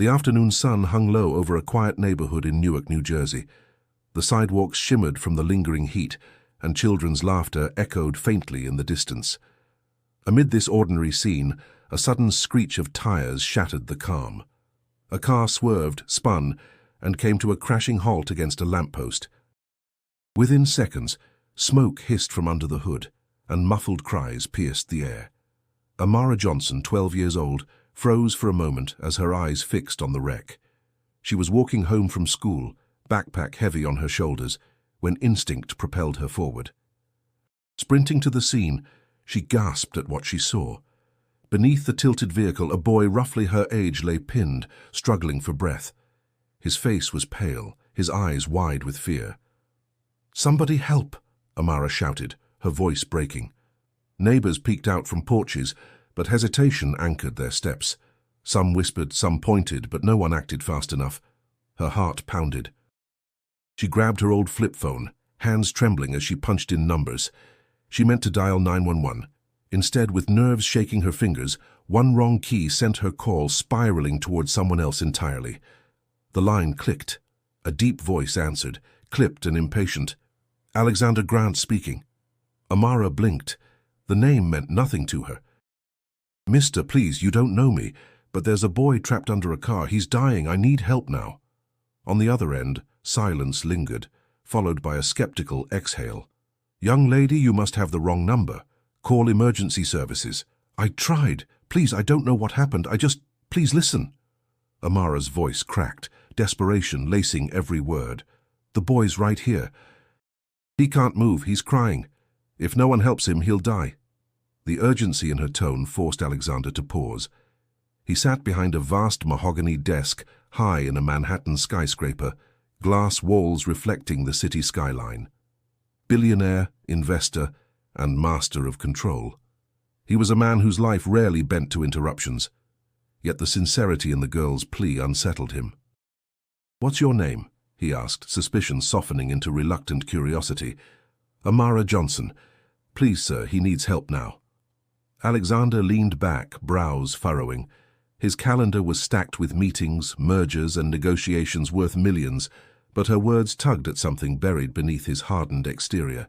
The afternoon sun hung low over a quiet neighborhood in Newark, New Jersey. The sidewalks shimmered from the lingering heat, and children's laughter echoed faintly in the distance. Amid this ordinary scene, a sudden screech of tires shattered the calm. A car swerved, spun, and came to a crashing halt against a lamppost. Within seconds, smoke hissed from under the hood, and muffled cries pierced the air. Amara Johnson, 12 years old, froze for a moment as her eyes fixed on the wreck. She was walking home from school, backpack heavy on her shoulders, when instinct propelled her forward. Sprinting to the scene, she gasped at what she saw. Beneath the tilted vehicle, a boy roughly her age lay pinned, struggling for breath. His face was pale, his eyes wide with fear. "Somebody help!" Amara shouted, her voice breaking. Neighbors peeked out from porches, but hesitation anchored their steps. Some whispered, some pointed, but no one acted fast enough. Her heart pounded. She grabbed her old flip phone, hands trembling as she punched in numbers. She meant to dial 911. Instead, with nerves shaking her fingers, one wrong key sent her call spiraling towards someone else entirely. The line clicked. A deep voice answered, clipped and impatient. "Alexander Grant speaking." Amara blinked. The name meant nothing to her. "Mister, please, you don't know me, but there's a boy trapped under a car. He's dying. I need help now." On the other end, silence lingered, followed by a skeptical exhale. "Young lady, you must have the wrong number. Call emergency services." "I tried. Please, I don't know what happened. Please listen." Amara's voice cracked, desperation lacing every word. "The boy's right here. He can't move. He's crying. If no one helps him, he'll die." The urgency in her tone forced Alexander to pause. He sat behind a vast mahogany desk, high in a Manhattan skyscraper, glass walls reflecting the city skyline. Billionaire, investor, and master of control. He was a man whose life rarely bent to interruptions, yet the sincerity in the girl's plea unsettled him. "What's your name?" he asked, suspicion softening into reluctant curiosity. "Amara Johnson. Please, sir, he needs help now." Alexander leaned back, brows furrowing. His calendar was stacked with meetings, mergers, and negotiations worth millions, but her words tugged at something buried beneath his hardened exterior.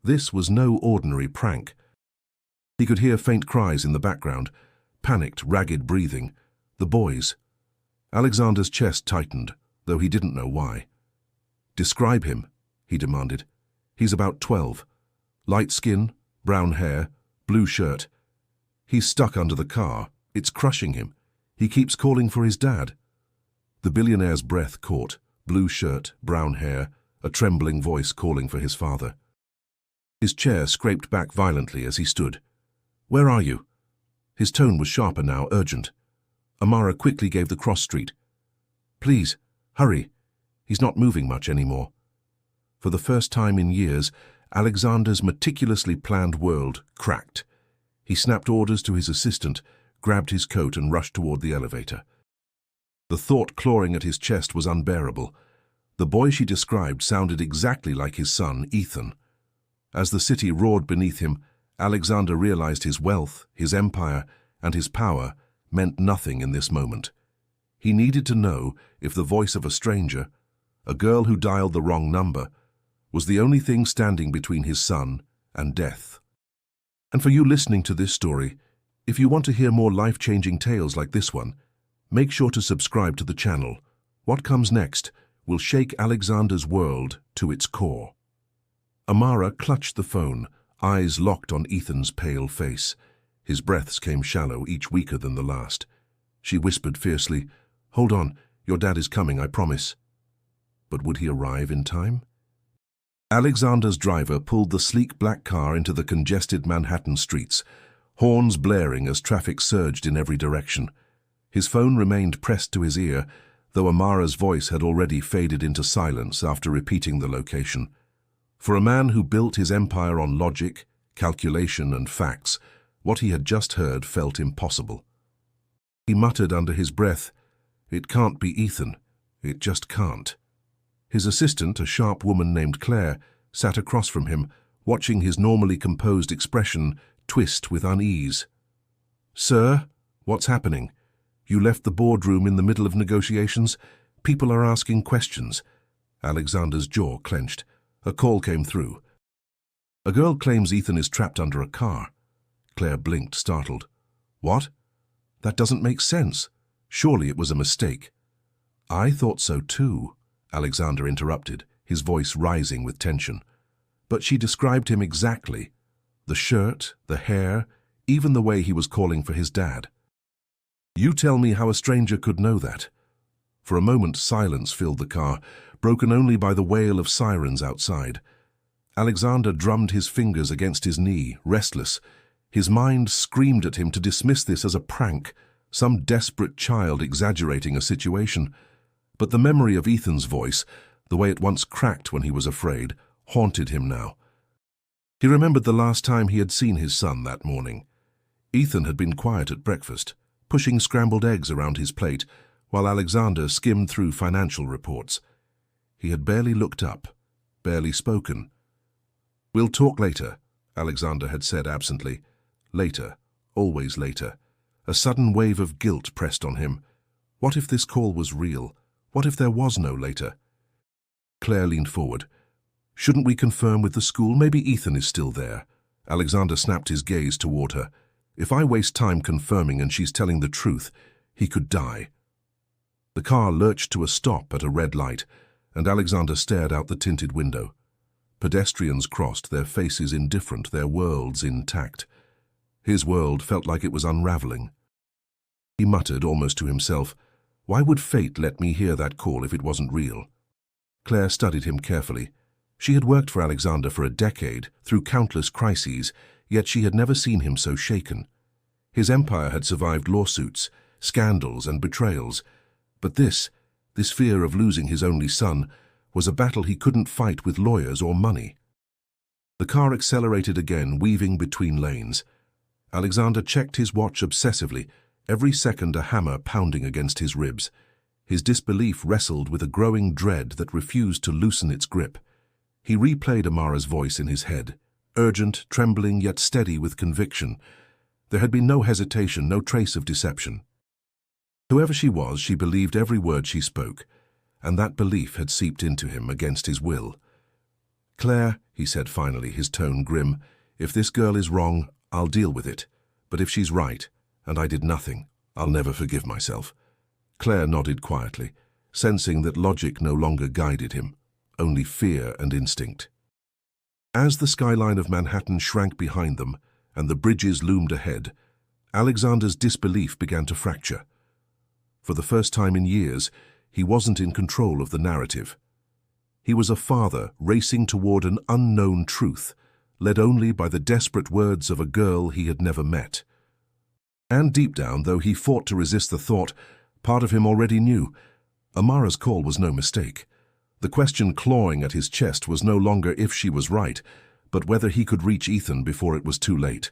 This was no ordinary prank. He could hear faint cries in the background, panicked, ragged breathing. The boys. Alexander's chest tightened, though he didn't know why. "Describe him," he demanded. "He's about 12. Light skin, brown hair, blue shirt. He's stuck under the car. It's crushing him. He keeps calling for his dad." The billionaire's breath caught. Blue shirt, brown hair, a trembling voice calling for his father. His chair scraped back violently as he stood. "Where are you?" His tone was sharper now, urgent. Amara quickly gave the cross street. "Please, hurry. He's not moving much anymore." For the first time in years, Alexander's meticulously planned world cracked. He snapped orders to his assistant, grabbed his coat and rushed toward the elevator. The thought clawing at his chest was unbearable. The boy she described sounded exactly like his son, Ethan. As the city roared beneath him, Alexander realized his wealth, his empire, and his power meant nothing in this moment. He needed to know if the voice of a stranger, a girl who dialed the wrong number, was the only thing standing between his son and death. And for you listening to this story, if you want to hear more life-changing tales like this one, make sure to subscribe to the channel. What comes next will shake Alexander's world to its core. Amara clutched the phone, eyes locked on Ethan's pale face. His breaths came shallow, each weaker than the last. She whispered fiercely, "Hold on, your dad is coming, I promise." But would he arrive in time? Alexander's driver pulled the sleek black car into the congested Manhattan streets, horns blaring as traffic surged in every direction. His phone remained pressed to his ear, though Amara's voice had already faded into silence after repeating the location. For a man who built his empire on logic, calculation, and facts, what he had just heard felt impossible. He muttered under his breath, "It can't be Ethan. It just can't." His assistant, a sharp woman named Claire, sat across from him, watching his normally composed expression twist with unease. "Sir, what's happening? You left the boardroom in the middle of negotiations? People are asking questions. Alexander's jaw clenched. A call came through. A girl claims Ethan is trapped under a car. Claire blinked, startled. What? That doesn't make sense. Surely it was a mistake. I thought so too, Alexander interrupted, his voice rising with tension. But she described him exactly. The shirt, the hair, even the way he was calling for his dad. You tell me how a stranger could know that. For a moment, silence filled the car, broken only by the wail of sirens outside. Alexander drummed his fingers against his knee, restless. His mind screamed at him to dismiss this as a prank, some desperate child exaggerating a situation. But the memory of Ethan's voice, the way it once cracked when he was afraid, haunted him now. He remembered the last time he had seen his son that morning. Ethan had been quiet at breakfast, pushing scrambled eggs around his plate, while Alexander skimmed through financial reports. He had barely looked up, barely spoken. We'll talk later, Alexander had said absently. Later, always later. A sudden wave of guilt pressed on him. What if this call was real? What if there was no later? Claire leaned forward. Shouldn't we confirm with the school? Maybe Ethan is still there. Alexander snapped his gaze toward her. If I waste time confirming and she's telling the truth, he could die. The car lurched to a stop at a red light, and Alexander stared out the tinted window. Pedestrians crossed, their faces indifferent, their worlds intact. His world felt like it was unraveling. He muttered, almost to himself, "Why would fate let me hear that call if it wasn't real?" Claire studied him carefully. She had worked for Alexander for a decade, through countless crises, yet she had never seen him so shaken. His empire had survived lawsuits, scandals, and betrayals. But this fear of losing his only son, was a battle he couldn't fight with lawyers or money. The car accelerated again, weaving between lanes. Alexander checked his watch obsessively, every second a hammer pounding against his ribs. His disbelief wrestled with a growing dread that refused to loosen its grip. He replayed Amara's voice in his head, urgent, trembling, yet steady with conviction. There had been no hesitation, no trace of deception. Whoever she was, she believed every word she spoke, and that belief had seeped into him against his will. "Claire," he said finally, his tone grim, "if this girl is wrong, I'll deal with it. But if she's right, and I did nothing, I'll never forgive myself." Claire nodded quietly, sensing that logic no longer guided him, only fear and instinct. As the skyline of Manhattan shrank behind them, and the bridges loomed ahead, Alexander's disbelief began to fracture. For the first time in years, he wasn't in control of the narrative. He was a father racing toward an unknown truth, led only by the desperate words of a girl he had never met. And deep down, though he fought to resist the thought, part of him already knew. Amara's call was no mistake. The question clawing at his chest was no longer if she was right, but whether he could reach Ethan before it was too late.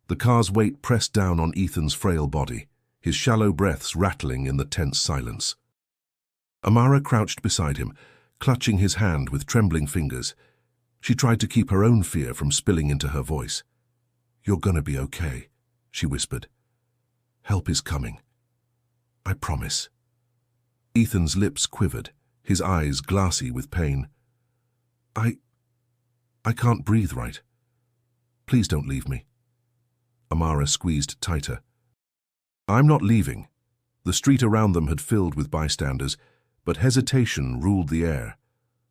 The car's weight pressed down on Ethan's frail body, his shallow breaths rattling in the tense silence. Amara crouched beside him, clutching his hand with trembling fingers. She tried to keep her own fear from spilling into her voice. "You're gonna be okay," she whispered. "Help is coming. I promise." Ethan's lips quivered, his eyes glassy with pain. I can't breathe right. Please don't leave me." Amara squeezed tighter. "I'm not leaving." The street around them had filled with bystanders, but hesitation ruled the air.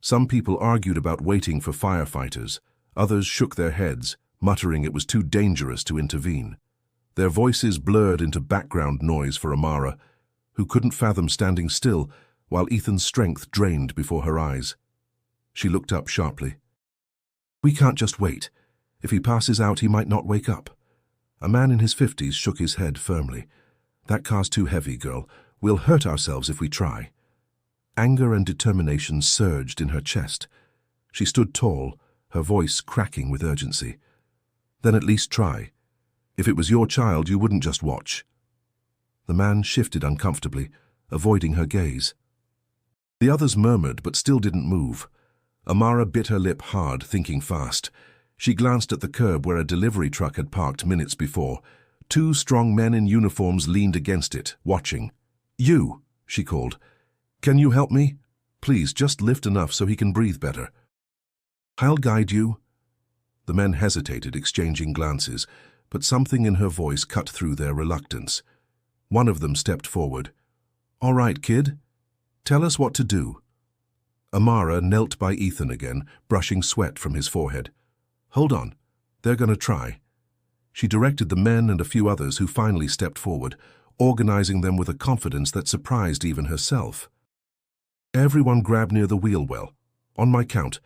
Some people argued about waiting for firefighters. Others shook their heads, muttering it was too dangerous to intervene. Their voices blurred into background noise for Amara, who couldn't fathom standing still while Ethan's strength drained before her eyes. She looked up sharply. "We can't just wait. If he passes out, he might not wake up." A man in his 50s shook his head firmly. "That car's too heavy, girl. We'll hurt ourselves if we try." Anger and determination surged in her chest. She stood tall, her voice cracking with urgency. "Then at least try. If it was your child, you wouldn't just watch." The man shifted uncomfortably, avoiding her gaze. The others murmured but still didn't move. Amara bit her lip hard, thinking fast. She glanced at the curb where a delivery truck had parked minutes before, Two strong men in uniforms leaned against it, watching. "You," she called. "Can you help me? Please, just lift enough so he can breathe better." "I'll guide you." The men hesitated, exchanging glances, but something in her voice cut through their reluctance. One of them stepped forward. "All right, kid. Tell us what to do." Amara knelt by Ethan again, brushing sweat from his forehead. "Hold on. They're going to try." She directed the men and a few others who finally stepped forward, organizing them with a confidence that surprised even herself. "Everyone grab near the wheel well. On my count.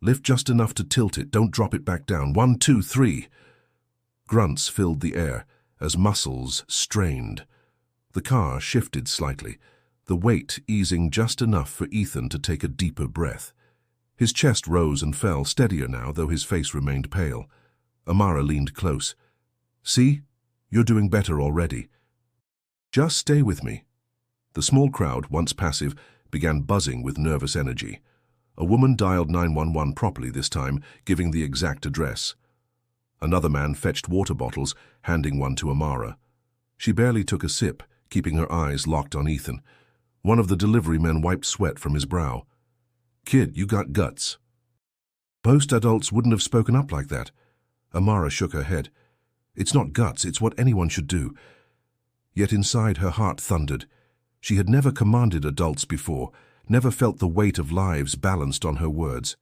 Lift just enough to tilt it, don't drop it back down. 1, 2, 3. Grunts filled the air as muscles strained. The car shifted slightly, the weight easing just enough for Ethan to take a deeper breath. His chest rose and fell, steadier now, though his face remained pale. Amara leaned close. "See? You're doing better already. Just stay with me." The small crowd, once passive, began buzzing with nervous energy. A woman dialed 911 properly this time, giving the exact address. Another man fetched water bottles, handing one to Amara. She barely took a sip, keeping her eyes locked on Ethan. One of the delivery men wiped sweat from his brow. "Kid, you got guts." "Most adults wouldn't have spoken up like that." Amara shook her head. "It's not guts, it's what anyone should do." Yet inside her heart thundered. She had never commanded adults before, never felt the weight of lives balanced on her words.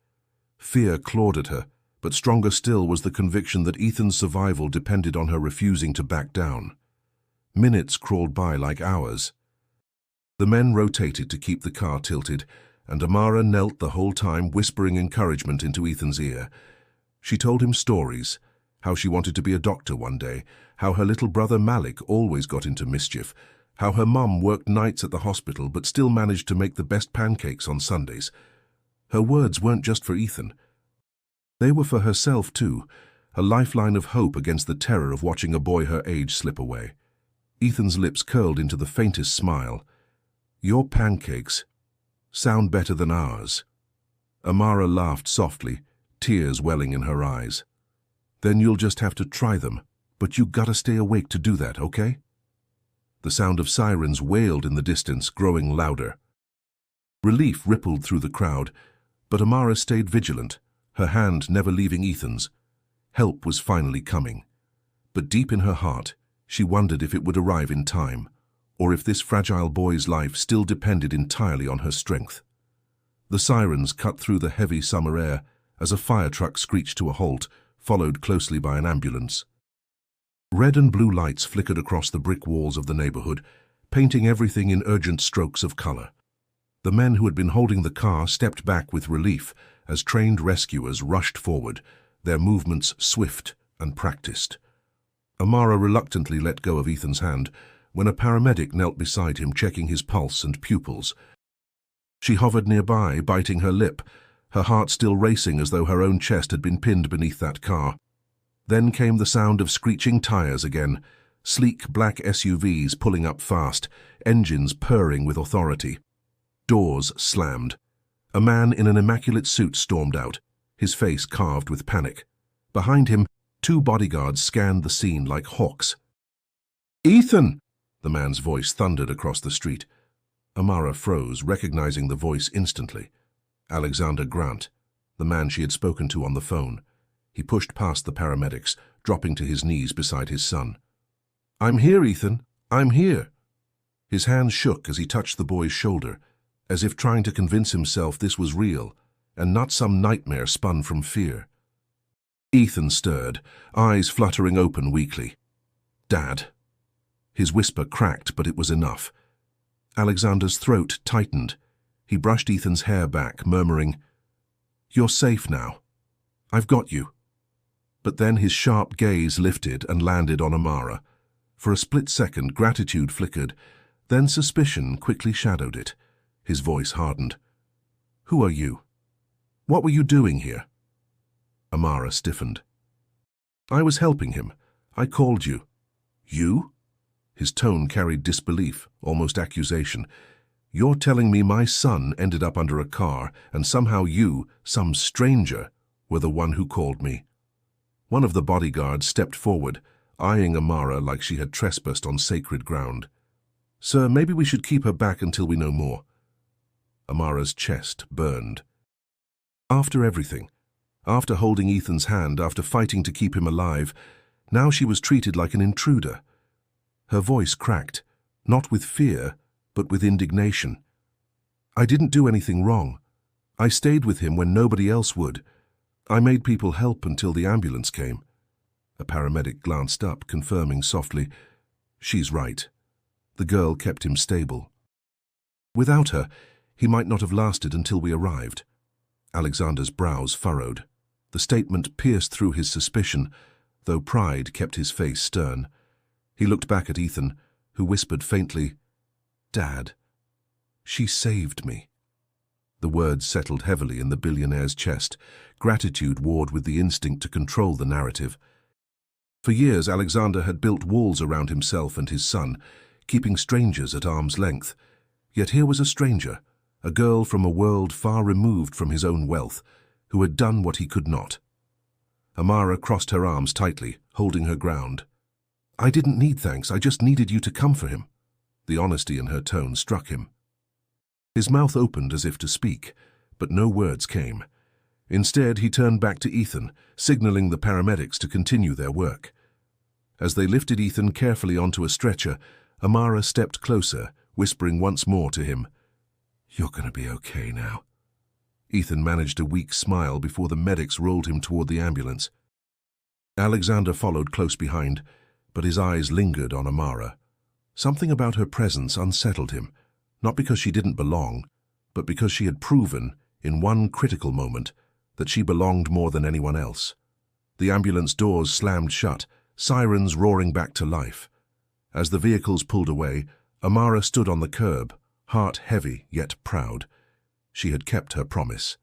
Fear clawed at her, but stronger still was the conviction that Ethan's survival depended on her refusing to back down. Minutes crawled by like hours. The men rotated to keep the car tilted, and Amara knelt the whole time, whispering encouragement into Ethan's ear. She told him stories, how she wanted to be a doctor one day, how her little brother Malik always got into mischief, how her mum worked nights at the hospital but still managed to make the best pancakes on Sundays. Her words weren't just for Ethan. They were for herself too, a lifeline of hope against the terror of watching a boy her age slip away. Ethan's lips curled into the faintest smile. "Your pancakes sound better than ours." Amara laughed softly, tears welling in her eyes. "Then you'll just have to try them, but you gotta stay awake to do that, okay?" The sound of sirens wailed in the distance, growing louder. Relief rippled through the crowd, but Amara stayed vigilant, her hand never leaving Ethan's. Help was finally coming. But deep in her heart, she wondered if it would arrive in time, or if this fragile boy's life still depended entirely on her strength. The sirens cut through the heavy summer air as a fire truck screeched to a halt, followed closely by an ambulance. Red and blue lights flickered across the brick walls of the neighborhood, painting everything in urgent strokes of color. The men who had been holding the car stepped back with relief as trained rescuers rushed forward, their movements swift and practiced. Amara reluctantly let go of Ethan's hand when a paramedic knelt beside him, checking his pulse and pupils. She hovered nearby, biting her lip, her heart still racing as though her own chest had been pinned beneath that car. Then came the sound of screeching tires again, sleek black SUVs pulling up fast, engines purring with authority. Doors slammed. A man in an immaculate suit stormed out, his face carved with panic. Behind him, two bodyguards scanned the scene like hawks. "Ethan!" the man's voice thundered across the street. Amara froze, recognizing the voice instantly. Alexander Grant, the man she had spoken to on the phone. He pushed past the paramedics, dropping to his knees beside his son. "I'm here, Ethan. I'm here." His hand shook as he touched the boy's shoulder, as if trying to convince himself this was real, and not some nightmare spun from fear. Ethan stirred, eyes fluttering open weakly. "Dad." His whisper cracked, but it was enough. Alexander's throat tightened. He brushed Ethan's hair back, murmuring, "You're safe now. I've got you." But then his sharp gaze lifted and landed on Amara. For a split second, gratitude flickered, then suspicion quickly shadowed it. His voice hardened. "Who are you? What were you doing here?" Amara stiffened. "I was helping him. I called you." "You?" His tone carried disbelief, almost accusation. "You're telling me my son ended up under a car, and somehow you, some stranger, were the one who called me?" One of the bodyguards stepped forward, eyeing Amara like she had trespassed on sacred ground. "Sir, maybe we should keep her back until we know more." Amara's chest burned. After everything, after holding Ethan's hand, after fighting to keep him alive, now she was treated like an intruder. Her voice cracked, not with fear, but with indignation. "I didn't do anything wrong. I stayed with him when nobody else would. I made people help until the ambulance came." A paramedic glanced up, confirming softly, "She's right." The girl kept him stable. Without her, he might not have lasted until we arrived. Alexander's brows furrowed. The statement pierced through his suspicion, though pride kept his face stern. He looked back at Ethan, who whispered faintly, "Dad, she saved me." The words settled heavily in the billionaire's chest. Gratitude warred with the instinct to control the narrative. For years, Alexander had built walls around himself and his son, keeping strangers at arm's length. Yet here was a stranger, a girl from a world far removed from his own wealth, who had done what he could not. Amara crossed her arms tightly, holding her ground. "I didn't need thanks, I just needed you to come for him." The honesty in her tone struck him. His mouth opened as if to speak, but no words came. Instead, he turned back to Ethan, signaling the paramedics to continue their work. As they lifted Ethan carefully onto a stretcher, Amara stepped closer, whispering once more to him, "You're going to be okay now." Ethan managed a weak smile before the medics rolled him toward the ambulance. Alexander followed close behind, but his eyes lingered on Amara. Something about her presence unsettled him, not because she didn't belong, but because she had proven, in one critical moment, that she belonged more than anyone else. The ambulance doors slammed shut, sirens roaring back to life. As the vehicles pulled away, Amara stood on the curb, heart heavy yet proud. She had kept her promise.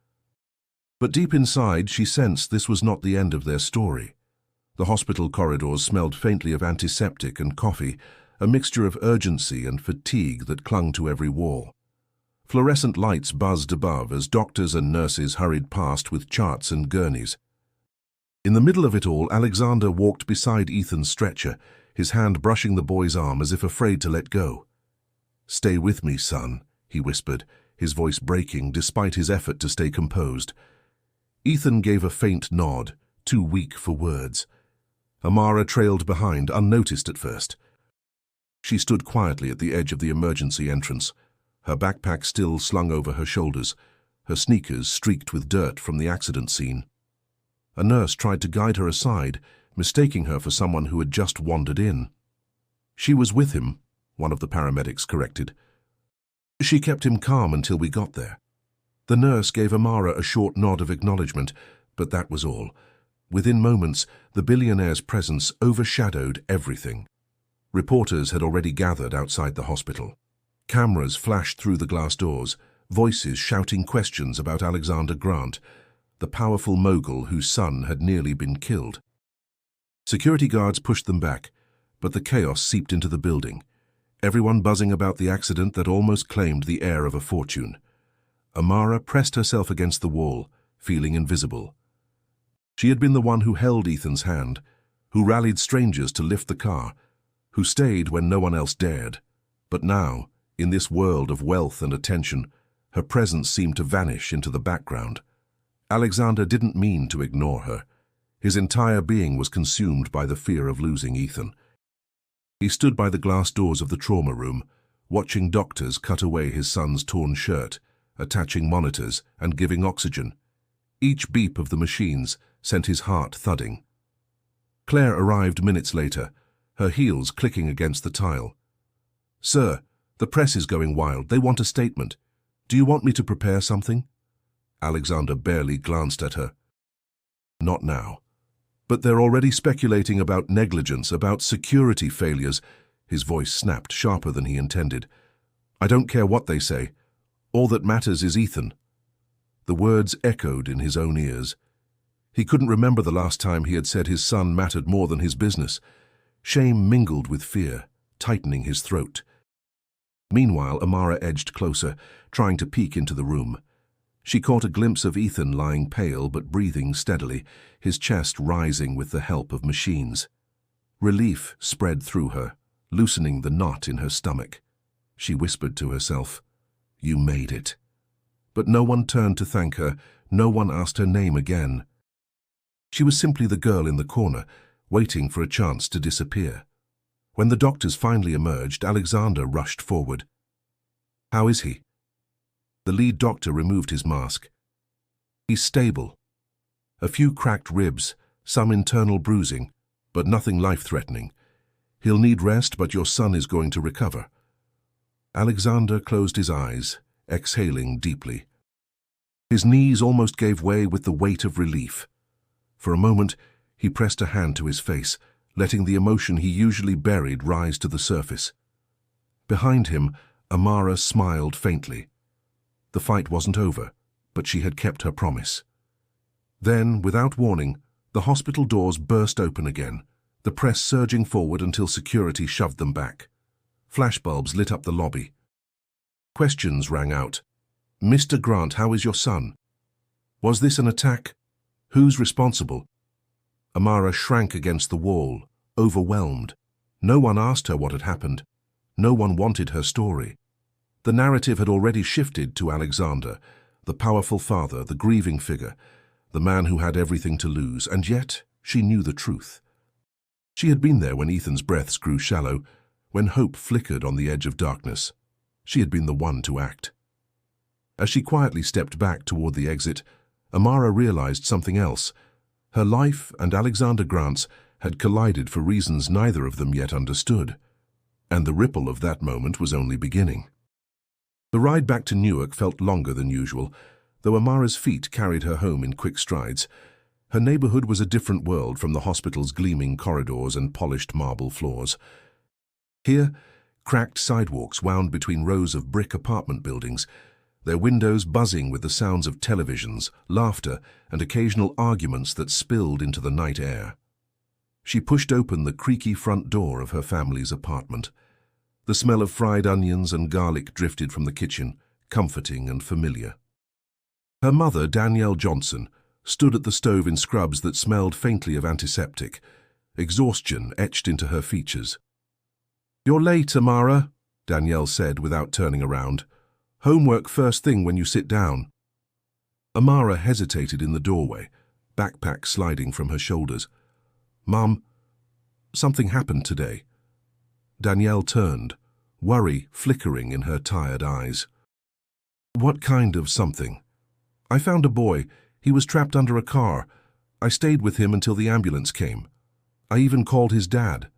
But deep inside, she sensed this was not the end of their story. The hospital corridors smelled faintly of antiseptic and coffee, a mixture of urgency and fatigue that clung to every wall. Fluorescent lights buzzed above as doctors and nurses hurried past with charts and gurneys. In the middle of it all, Alexander walked beside Ethan's stretcher, his hand brushing the boy's arm as if afraid to let go. "Stay with me, son," he whispered, his voice breaking despite his effort to stay composed. Ethan gave a faint nod, too weak for words. Amara trailed behind, unnoticed at first. She stood quietly at the edge of the emergency entrance, her backpack still slung over her shoulders, her sneakers streaked with dirt from the accident scene. A nurse tried to guide her aside, mistaking her for someone who had just wandered in. "She was with him," one of the paramedics corrected. "She kept him calm until we got there." The nurse gave Amara a short nod of acknowledgement, but that was all. Within moments, the billionaire's presence overshadowed everything. Reporters had already gathered outside the hospital. Cameras flashed through the glass doors, voices shouting questions about Alexander Grant, the powerful mogul whose son had nearly been killed. Security guards pushed them back, but the chaos seeped into the building, everyone buzzing about the accident that almost claimed the air of a fortune. Amara pressed herself against the wall, feeling invisible. She had been the one who held Ethan's hand, who rallied strangers to lift the car, who stayed when no one else dared. But now, in this world of wealth and attention, her presence seemed to vanish into the background. Alexander didn't mean to ignore her. His entire being was consumed by the fear of losing Ethan. He stood by the glass doors of the trauma room, watching doctors cut away his son's torn shirt, attaching monitors and giving oxygen. Each beep of the machines sent his heart thudding. Claire arrived minutes later, her heels clicking against the tile. "Sir, the press is going wild. They want a statement. Do you want me to prepare something?" Alexander barely glanced at her. "Not now. But they're already speculating about negligence, about security failures." His voice snapped sharper than he intended. "I don't care what they say. All that matters is Ethan." The words echoed in his own ears. He couldn't remember the last time he had said his son mattered more than his business. Shame mingled with fear, tightening his throat. Meanwhile, Amara edged closer, trying to peek into the room. She caught a glimpse of Ethan lying pale but breathing steadily, his chest rising with the help of machines. Relief spread through her, loosening the knot in her stomach. She whispered to herself, "You made it." But no one turned to thank her, no one asked her name again. She was simply the girl in the corner, waiting for a chance to disappear. When the doctors finally emerged, Alexander rushed forward. "How is he?" The lead doctor removed his mask. "He's stable. A few cracked ribs, some internal bruising, but nothing life-threatening. He'll need rest, but your son is going to recover." Alexander closed his eyes, exhaling deeply. His knees almost gave way with the weight of relief. For a moment, he pressed a hand to his face, letting the emotion he usually buried rise to the surface. Behind him, Amara smiled faintly. The fight wasn't over, but she had kept her promise. Then, without warning, the hospital doors burst open again, the press surging forward until security shoved them back. Flashbulbs lit up the lobby. Questions rang out. "Mr. Grant, how is your son? Was this an attack? Who's responsible?" Amara shrank against the wall, overwhelmed. No one asked her what had happened. No one wanted her story. The narrative had already shifted to Alexander, the powerful father, the grieving figure, the man who had everything to lose, and yet she knew the truth. She had been there when Ethan's breaths grew shallow, when hope flickered on the edge of darkness. She had been the one to act. As she quietly stepped back toward the exit, Amara realized something else. Her life and Alexander Grant's had collided for reasons neither of them yet understood, and the ripple of that moment was only beginning. The ride back to Newark felt longer than usual, though Amara's feet carried her home in quick strides. Her neighborhood was a different world from the hospital's gleaming corridors and polished marble floors. Here, cracked sidewalks wound between rows of brick apartment buildings, their windows buzzing with the sounds of televisions, laughter, and occasional arguments that spilled into the night air. She pushed open the creaky front door of her family's apartment. The smell of fried onions and garlic drifted from the kitchen, comforting and familiar. Her mother, Danielle Johnson, stood at the stove in scrubs that smelled faintly of antiseptic, exhaustion etched into her features. "You're late, Amara," Danielle said without turning around. "Homework first thing when you sit down." Amara hesitated in the doorway, backpack sliding from her shoulders. "Mom, something happened today." Danielle turned, worry flickering in her tired eyes. "What kind of something?" "I found a boy. He was trapped under a car. I stayed with him until the ambulance came. I even called his dad."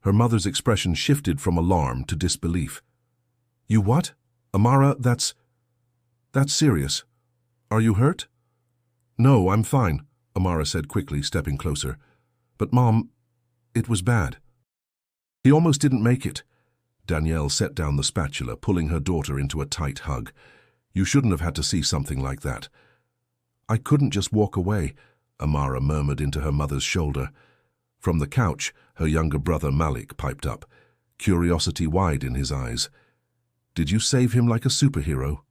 Her mother's expression shifted from alarm to disbelief. "You what? Amara, that's serious. Are you hurt?" "No, I'm fine," Amara said quickly, stepping closer. "But Mom, it was bad." "He almost didn't make it." Danielle set down the spatula, pulling her daughter into a tight hug. "You shouldn't have had to see something like that." "I couldn't just walk away," Amara murmured into her mother's shoulder. From the couch, her younger brother Malik piped up, curiosity wide in his eyes. "Did you save him like a superhero?"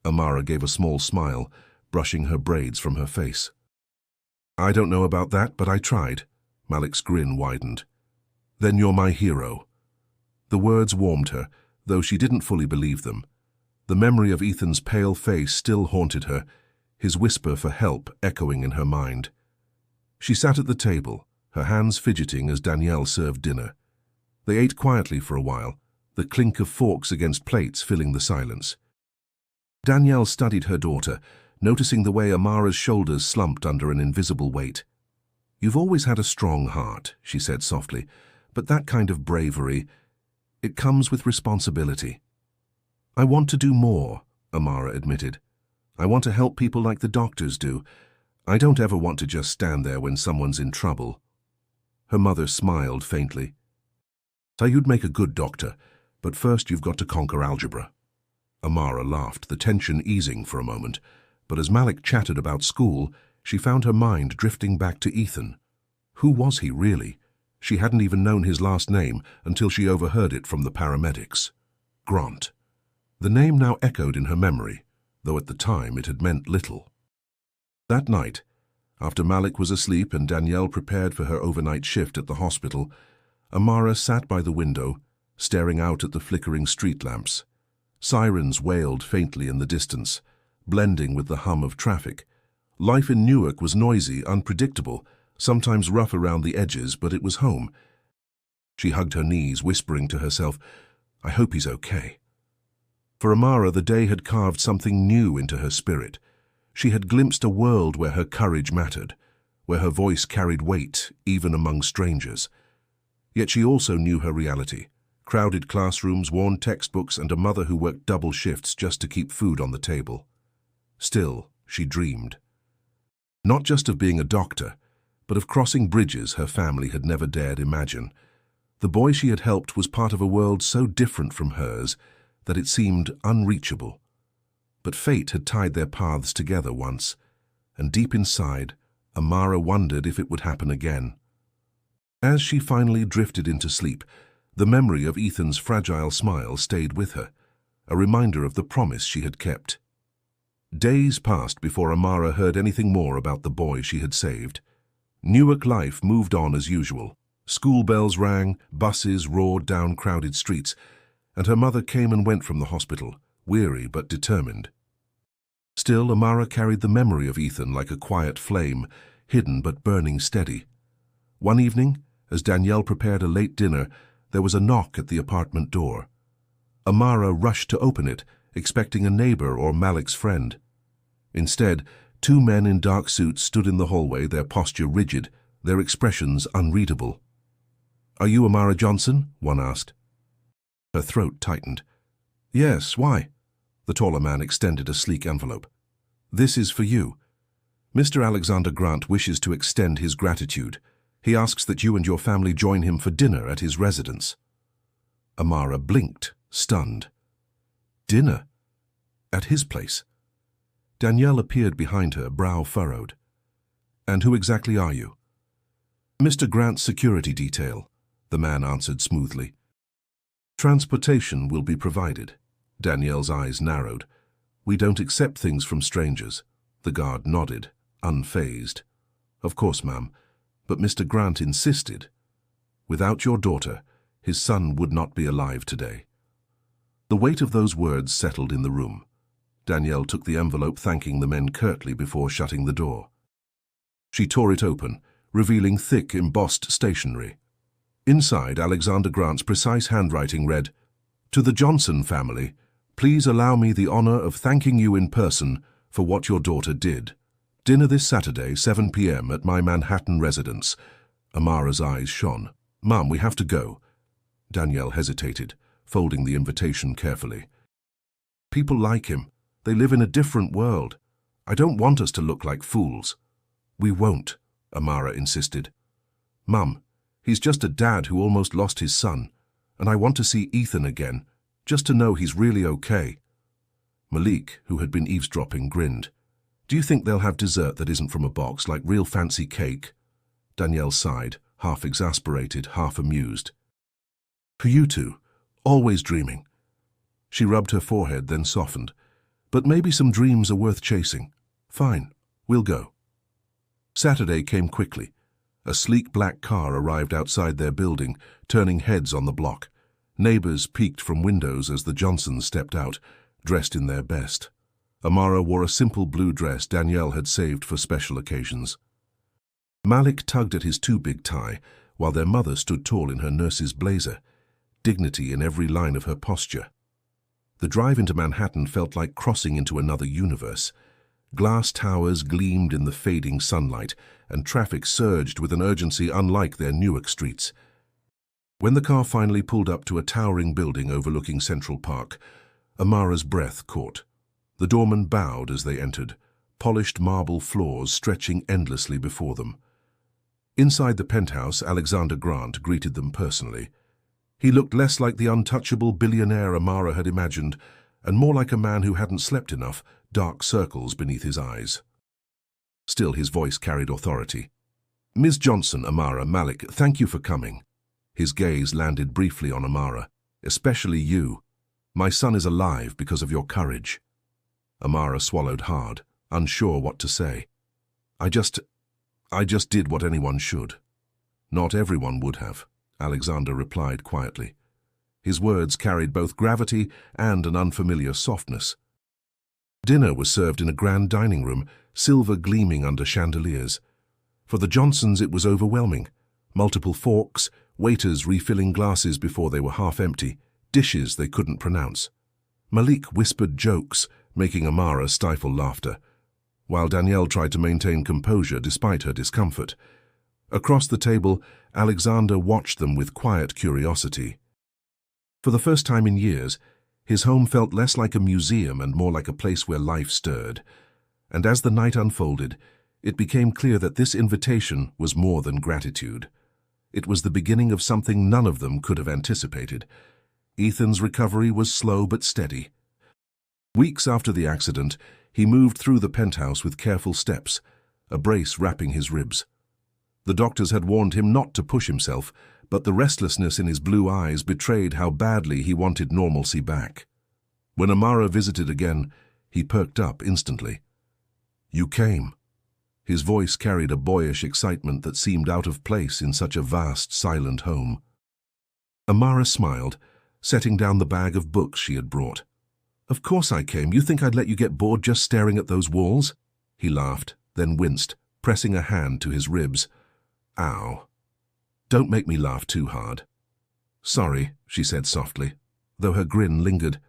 Amara gave a small smile, brushing her braids from her face. "I don't know about that, but I tried." Malik's grin widened. "Then you're my hero." The words warmed her, though she didn't fully believe them. The memory of Ethan's pale face still haunted her, his whisper for help echoing in her mind. She sat at the table, her hands fidgeting as Danielle served dinner. They ate quietly for a while, the clink of forks against plates filling the silence. Danielle studied her daughter, noticing the way Amara's shoulders slumped under an invisible weight. "You've always had a strong heart," she said softly, "but that kind of bravery, it comes with responsibility." "I want to do more," Amara admitted. "I want to help people like the doctors do. I don't ever want to just stand there when someone's in trouble." Her mother smiled faintly. "So you'd make a good doctor, but first you've got to conquer algebra." Amara laughed, the tension easing for a moment, but as Malik chatted about school, she found her mind drifting back to Ethan. Who was he really? She hadn't even known his last name until she overheard it from the paramedics. Grant. The name now echoed in her memory, though at the time it had meant little. That night, After Malik was asleep and Danielle prepared for her overnight shift at the hospital, Amara sat by the window, staring out at the flickering street lamps. Sirens wailed faintly in the distance, blending with the hum of traffic. Life in Newark was noisy, unpredictable, sometimes rough around the edges, but it was home. She hugged her knees, whispering to herself, "I hope he's okay." For Amara, the day had carved something new into her spirit. She had glimpsed a world where her courage mattered, where her voice carried weight, even among strangers. Yet she also knew her reality: crowded classrooms, worn textbooks, and a mother who worked double shifts just to keep food on the table. Still, she dreamed. Not just of being a doctor, but of crossing bridges her family had never dared imagine. The boy she had helped was part of a world so different from hers that it seemed unreachable. But fate had tied their paths together once, and deep inside, Amara wondered if it would happen again. As she finally drifted into sleep, the memory of Ethan's fragile smile stayed with her, a reminder of the promise she had kept. Days passed before Amara heard anything more about the boy she had saved. Newark life moved on as usual. School bells rang, buses roared down crowded streets, and her mother came and went from the hospital, weary but determined. Still, Amara carried the memory of Ethan like a quiet flame, hidden but burning steady. One evening, as Danielle prepared a late dinner, there was a knock at the apartment door. Amara rushed to open it, expecting a neighbor or Malik's friend. Instead, two men in dark suits stood in the hallway, their posture rigid, their expressions unreadable. "Are you Amara Johnson?" one asked. Her throat tightened. "Yes, why?" The taller man extended a sleek envelope. "This is for you. Mr. Alexander Grant wishes to extend his gratitude. He asks that you and your family join him for dinner at his residence." Amara blinked, stunned. Dinner? At his place? Danielle appeared behind her, brow furrowed. "And who exactly are you?" "Mr. Grant's security detail," the man answered smoothly. "Transportation will be provided." Danielle's eyes narrowed. "We don't accept things from strangers." The guard nodded, unfazed. "Of course, ma'am, but Mr. Grant insisted. Without your daughter, his son would not be alive today." The weight of those words settled in the room. Danielle took the envelope, thanking the men curtly before shutting the door. She tore it open, revealing thick, embossed stationery. Inside, Alexander Grant's precise handwriting read, "To the Johnson family, please allow me the honor of thanking you in person for what your daughter did. Dinner this Saturday, 7 p.m. at my Manhattan residence." Amara's eyes shone. "Ma'am, we have to go." Danielle hesitated, folding the invitation carefully. "People like him. They live in a different world. I don't want us to look like fools." "We won't," Amara insisted. "Mum, he's just a dad who almost lost his son, and I want to see Ethan again, just to know he's really okay." Malik, who had been eavesdropping, grinned. "Do you think they'll have dessert that isn't from a box, like real fancy cake?" Danielle sighed, half exasperated, half amused. "For you two, always dreaming." She rubbed her forehead, then softened. "But maybe some dreams are worth chasing. Fine, we'll go." Saturday came quickly. A sleek black car arrived outside their building, turning heads on the block. Neighbors peeked from windows as the Johnsons stepped out, dressed in their best. Amara wore a simple blue dress Danielle had saved for special occasions. Malik tugged at his too-big tie, while their mother stood tall in her nurse's blazer, dignity in every line of her posture. The drive into Manhattan felt like crossing into another universe. Glass towers gleamed in the fading sunlight, and traffic surged with an urgency unlike their Newark streets. When the car finally pulled up to a towering building overlooking Central Park, Amara's breath caught. The doorman bowed as they entered, polished marble floors stretching endlessly before them. Inside the penthouse, Alexander Grant greeted them personally. He looked less like the untouchable billionaire Amara had imagined, and more like a man who hadn't slept enough, dark circles beneath his eyes. Still, his voice carried authority. "Ms. Johnson, Amara, Malik, thank you for coming." His gaze landed briefly on Amara. "Especially you. My son is alive because of your courage." Amara swallowed hard, unsure what to say. I just did what anyone should. Not everyone would have, Alexander replied quietly. His words carried both gravity and an unfamiliar softness. Dinner was served in a grand dining room, silver gleaming under chandeliers. For the Johnsons it was overwhelming. Multiple forks, waiters refilling glasses before they were half empty, dishes they couldn't pronounce. Malik whispered jokes, making Amara stifle laughter, while Danielle tried to maintain composure despite her discomfort. Across the table, Alexander watched them with quiet curiosity. For the first time in years, his home felt less like a museum and more like a place where life stirred. And as the night unfolded, it became clear that this invitation was more than gratitude. It was the beginning of something none of them could have anticipated. Ethan's recovery was slow but steady. Weeks after the accident, he moved through the penthouse with careful steps, a brace wrapping his ribs. The doctors had warned him not to push himself, but the restlessness in his blue eyes betrayed how badly he wanted normalcy back. When Amara visited again, he perked up instantly. "You came." His voice carried a boyish excitement that seemed out of place in such a vast, silent home. Amara smiled, setting down the bag of books she had brought. "Of course I came. You think I'd let you get bored just staring at those walls?" He laughed, then winced, pressing a hand to his ribs. "Ow. Don't make me laugh too hard." "Sorry," she said softly, though her grin lingered.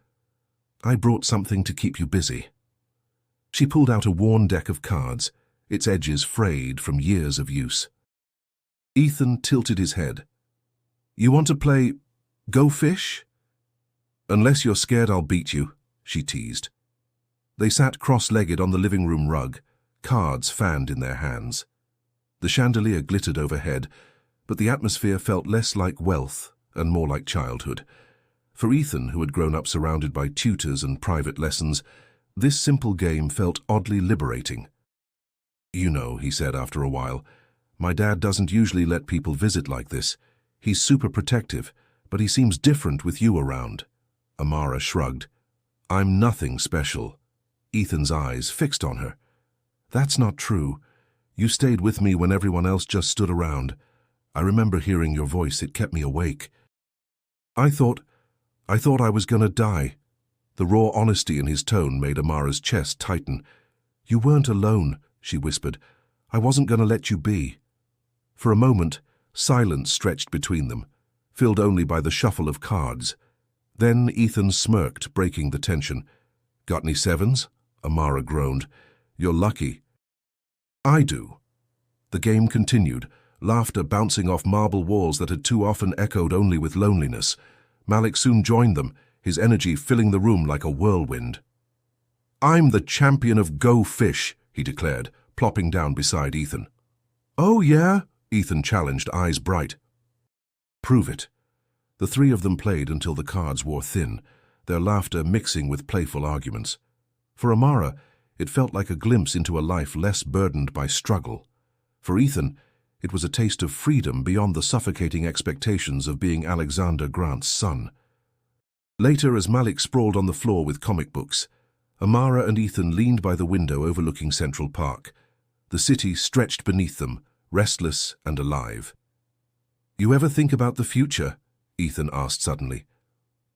"I brought something to keep you busy." She pulled out a worn deck of cards, its edges frayed from years of use. Ethan tilted his head. "You want to play Go Fish?" "Unless you're scared I'll beat you," she teased. They sat cross-legged on the living room rug, cards fanned in their hands. The chandelier glittered overhead, but the atmosphere felt less like wealth and more like childhood. For Ethan, who had grown up surrounded by tutors and private lessons, this simple game felt oddly liberating. "You know," he said after a while, "my dad doesn't usually let people visit like this. He's super protective, but he seems different with you around." Amara shrugged. "I'm nothing special." Ethan's eyes fixed on her. "That's not true. You stayed with me when everyone else just stood around. I remember hearing your voice. It kept me awake. I thought I was gonna die." The raw honesty in his tone made Amara's chest tighten. "You weren't alone," she whispered. "I wasn't gonna let you be." For a moment, silence stretched between them, filled only by the shuffle of cards. Then Ethan smirked, breaking the tension. "Got any sevens?" Amara groaned. "You're lucky." "I do." The game continued, laughter bouncing off marble walls that had too often echoed only with loneliness. Malik soon joined them, his energy filling the room like a whirlwind. "I'm the champion of Go Fish," he declared, plopping down beside Ethan. "Oh, yeah?" Ethan challenged, eyes bright. "Prove it." The three of them played until the cards wore thin, their laughter mixing with playful arguments. For Amara, it felt like a glimpse into a life less burdened by struggle. For Ethan, it was a taste of freedom beyond the suffocating expectations of being Alexander Grant's son. Later, as Malik sprawled on the floor with comic books, Amara and Ethan leaned by the window overlooking Central Park. The city stretched beneath them, restless and alive. "You ever think about the future?" Ethan asked suddenly.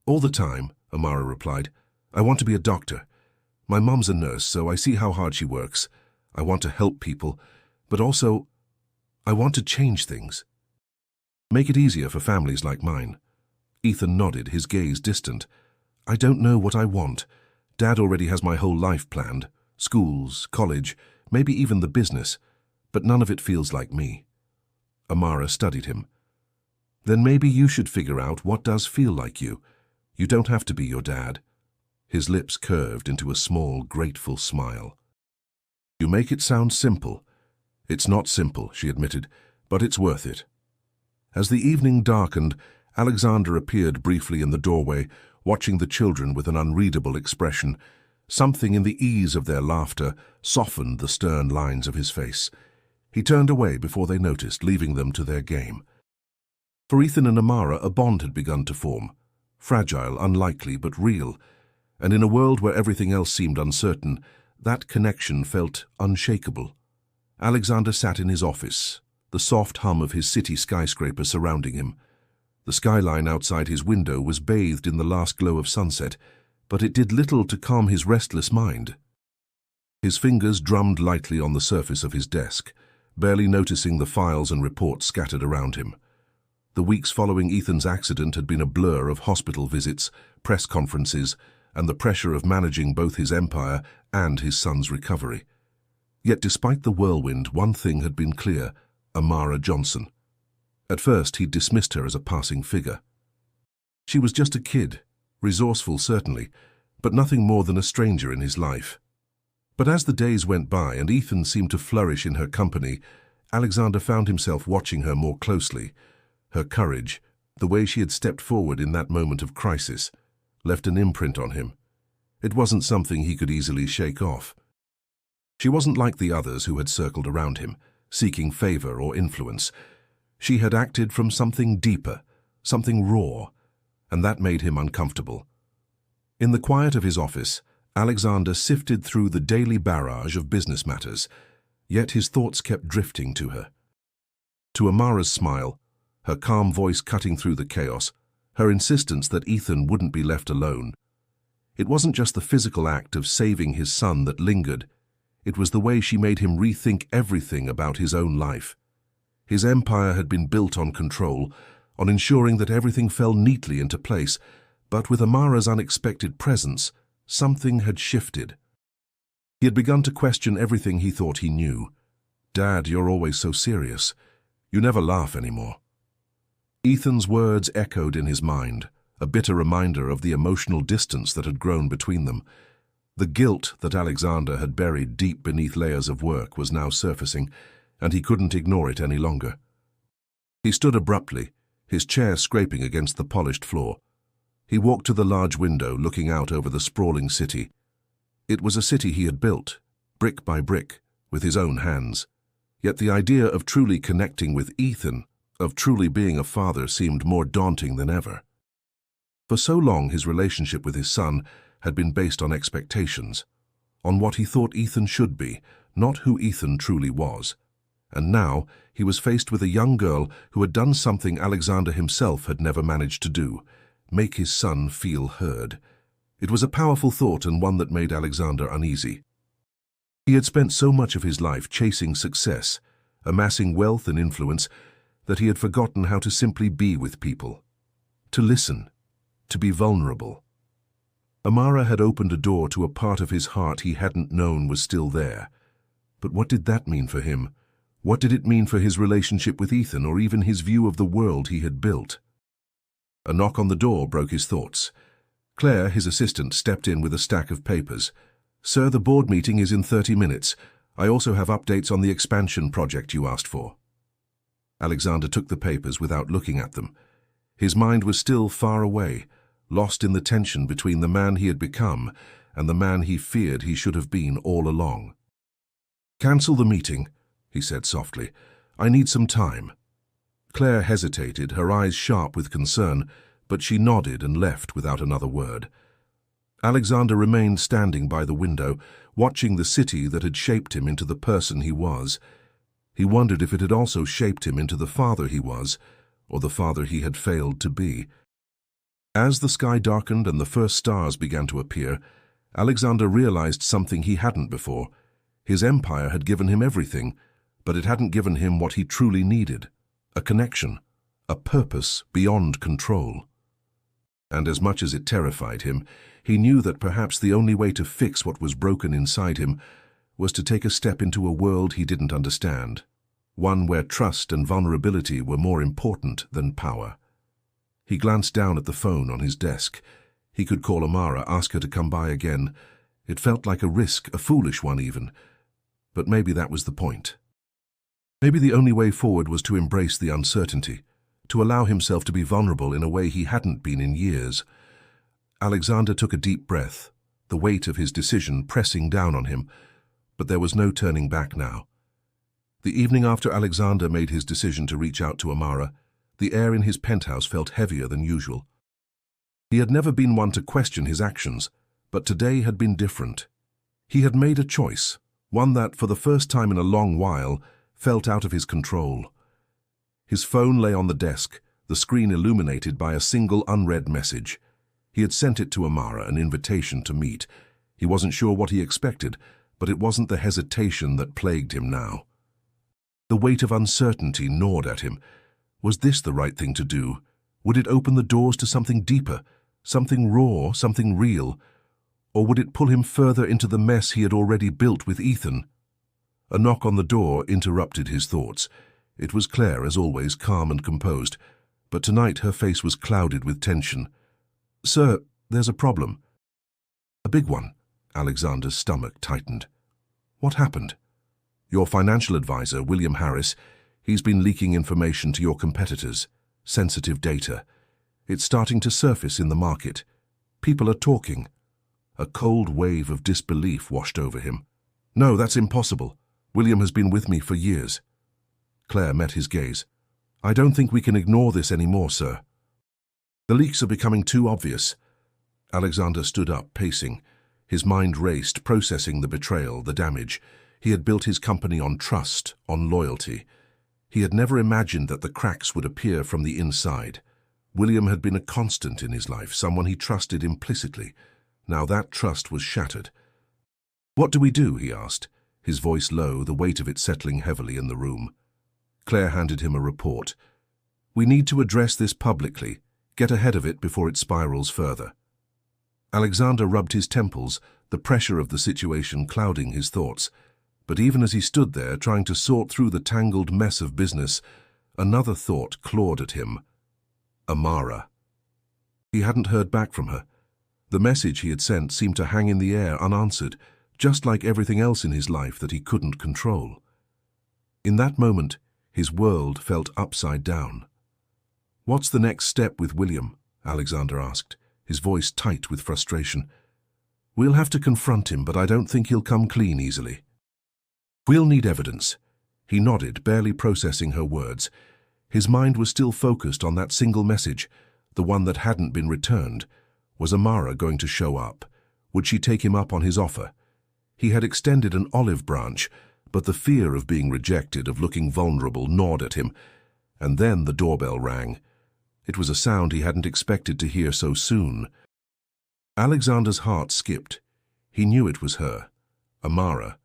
"All the time," Amara replied. "I want to be a doctor. My mom's a nurse, so I see how hard she works. I want to help people, but also I want to change things. Make it easier for families like mine." Ethan nodded, his gaze distant. "I don't know what I want. Dad already has my whole life planned. Schools, college, maybe even the business. But none of it feels like me." Amara studied him. "Then maybe you should figure out what does feel like you. You don't have to be your dad." His lips curved into a small, grateful smile. "You make it sound simple." "It's not simple," she admitted, "but it's worth it." As the evening darkened, Alexander appeared briefly in the doorway, watching the children with an unreadable expression. Something in the ease of their laughter softened the stern lines of his face. He turned away before they noticed, leaving them to their game. For Ethan and Amara, a bond had begun to form. Fragile, unlikely, but real. And in a world where everything else seemed uncertain, that connection felt unshakable. Alexander sat in his office, the soft hum of his city skyscraper surrounding him. The skyline outside his window was bathed in the last glow of sunset, but it did little to calm his restless mind. His fingers drummed lightly on the surface of his desk, barely noticing the files and reports scattered around him. The weeks following Ethan's accident had been a blur of hospital visits, press conferences, and the pressure of managing both his empire and his son's recovery. Yet despite the whirlwind, one thing had been clear: Amara Johnson. At first he'd dismissed her as a passing figure. She was just a kid, resourceful certainly, but nothing more than a stranger in his life. But as the days went by and Ethan seemed to flourish in her company, Alexander found himself watching her more closely. Her courage, the way she had stepped forward in that moment of crisis, left an imprint on him. It wasn't something he could easily shake off. She wasn't like the others who had circled around him, seeking favor or influence. She had acted from something deeper, something raw, and that made him uncomfortable. In the quiet of his office, Alexander sifted through the daily barrage of business matters, yet his thoughts kept drifting to her. To Amara's smile, her calm voice cutting through the chaos, her insistence that Ethan wouldn't be left alone. It wasn't just the physical act of saving his son that lingered. It was the way she made him rethink everything about his own life. His empire had been built on control, on ensuring that everything fell neatly into place, but with Amara's unexpected presence, something had shifted. He had begun to question everything he thought he knew. "Dad, you're always so serious. You never laugh anymore." Ethan's words echoed in his mind, a bitter reminder of the emotional distance that had grown between them. The guilt that Alexander had buried deep beneath layers of work was now surfacing, and he couldn't ignore it any longer. He stood abruptly, his chair scraping against the polished floor. He walked to the large window, looking out over the sprawling city. It was a city he had built, brick by brick, with his own hands. Yet the idea of truly connecting with Ethan, of truly being a father, seemed more daunting than ever. For so long his relationship with his son had been based on expectations, on what he thought Ethan should be, not who Ethan truly was. And now he was faced with a young girl who had done something Alexander himself had never managed to do: make his son feel heard. It was a powerful thought, and one that made Alexander uneasy. He had spent so much of his life chasing success, amassing wealth and influence, that he had forgotten how to simply be with people, to listen, to be vulnerable. Amara had opened a door to a part of his heart he hadn't known was still there. But what did that mean for him? What did it mean for his relationship with Ethan, or even his view of the world he had built? A knock on the door broke his thoughts. Claire, his assistant, stepped in with a stack of papers. "Sir, the board meeting is in 30 minutes. I also have updates on the expansion project you asked for." Alexander took the papers without looking at them. His mind was still far away, lost in the tension between the man he had become and the man he feared he should have been all along. "Cancel the meeting," he said softly. "I need some time." Claire hesitated, her eyes sharp with concern, but she nodded and left without another word. Alexander remained standing by the window, watching the city that had shaped him into the person he was. He wondered if it had also shaped him into the father he was, or the father he had failed to be. As the sky darkened and the first stars began to appear, Alexander realized something he hadn't before. His empire had given him everything, but it hadn't given him what he truly needed: a connection, a purpose beyond control. And as much as it terrified him, he knew that perhaps the only way to fix what was broken inside him was to take a step into a world he didn't understand, one where trust and vulnerability were more important than power. He glanced down at the phone on his desk. He could call Amara, ask her to come by again. It felt like a risk, a foolish one even, but maybe that was the point. Maybe the only way forward was to embrace the uncertainty, to allow himself to be vulnerable in a way he hadn't been in years. Alexander took a deep breath, the weight of his decision pressing down on him, but there was no turning back now. The evening after Alexander made his decision to reach out to Amara, the air in his penthouse felt heavier than usual. He had never been one to question his actions, but today had been different. He had made a choice, one that, for the first time in a long while, felt out of his control. His phone lay on the desk, the screen illuminated by a single unread message. He had sent it to Amara, an invitation to meet. He wasn't sure what he expected, but it wasn't the hesitation that plagued him now. The weight of uncertainty gnawed at him. Was this the right thing to do? Would it open the doors to something deeper, something raw, something real? Or would it pull him further into the mess he had already built with Ethan? A knock on the door interrupted his thoughts. It was Claire, as always, calm and composed, but tonight her face was clouded with tension. "Sir, there's a problem." "A big one." Alexander's stomach tightened. "What happened?" "Your financial advisor, William Harris, he's been leaking information to your competitors. Sensitive data. It's starting to surface in the market. People are talking." A cold wave of disbelief washed over him. "No, that's impossible. William has been with me for years." Claire met his gaze. "I don't think we can ignore this anymore, sir. The leaks are becoming too obvious." Alexander stood up, pacing. His mind raced, processing the betrayal, the damage. He had built his company on trust, on loyalty. He had never imagined that the cracks would appear from the inside. William had been a constant in his life, someone he trusted implicitly. Now that trust was shattered. "What do we do?" he asked, his voice low, the weight of it settling heavily in the room. Claire handed him a report. "We need to address this publicly, get ahead of it before it spirals further." Alexander rubbed his temples, the pressure of the situation clouding his thoughts. But even as he stood there, trying to sort through the tangled mess of business, another thought clawed at him. Amara. He hadn't heard back from her. The message he had sent seemed to hang in the air unanswered, just like everything else in his life that he couldn't control. In that moment, his world felt upside down. "What's the next step with William?" Alexander asked, his voice tight with frustration. "We'll have to confront him, but I don't think he'll come clean easily." "We'll need evidence." He nodded, barely processing her words. His mind was still focused on that single message, the one that hadn't been returned. Was Amara going to show up? Would she take him up on his offer? He had extended an olive branch, but the fear of being rejected, of looking vulnerable, gnawed at him. And then the doorbell rang. It was a sound he hadn't expected to hear so soon. Alexander's heart skipped. He knew it was her, Amara.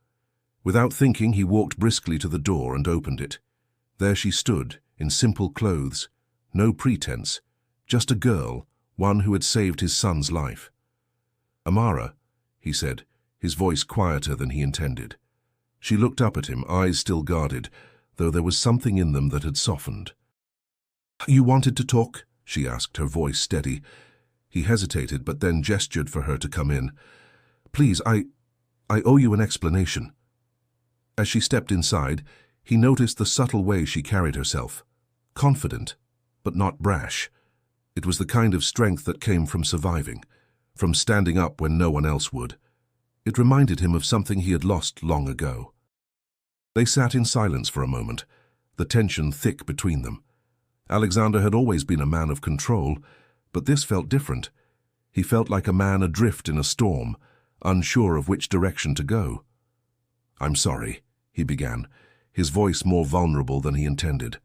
Without thinking, he walked briskly to the door and opened it. There she stood, in simple clothes, no pretense, just a girl, one who had saved his son's life. "Amara," he said, his voice quieter than he intended. She looked up at him, eyes still guarded, though there was something in them that had softened. "You wanted to talk?" she asked, her voice steady. He hesitated, but then gestured for her to come in. "Please, I owe you an explanation." As she stepped inside, he noticed the subtle way she carried herself. Confident, but not brash. It was the kind of strength that came from surviving, from standing up when no one else would. It reminded him of something he had lost long ago. They sat in silence for a moment, the tension thick between them. Alexander had always been a man of control, but this felt different. He felt like a man adrift in a storm, unsure of which direction to go. "I'm sorry," he began, his voice more vulnerable than he intended.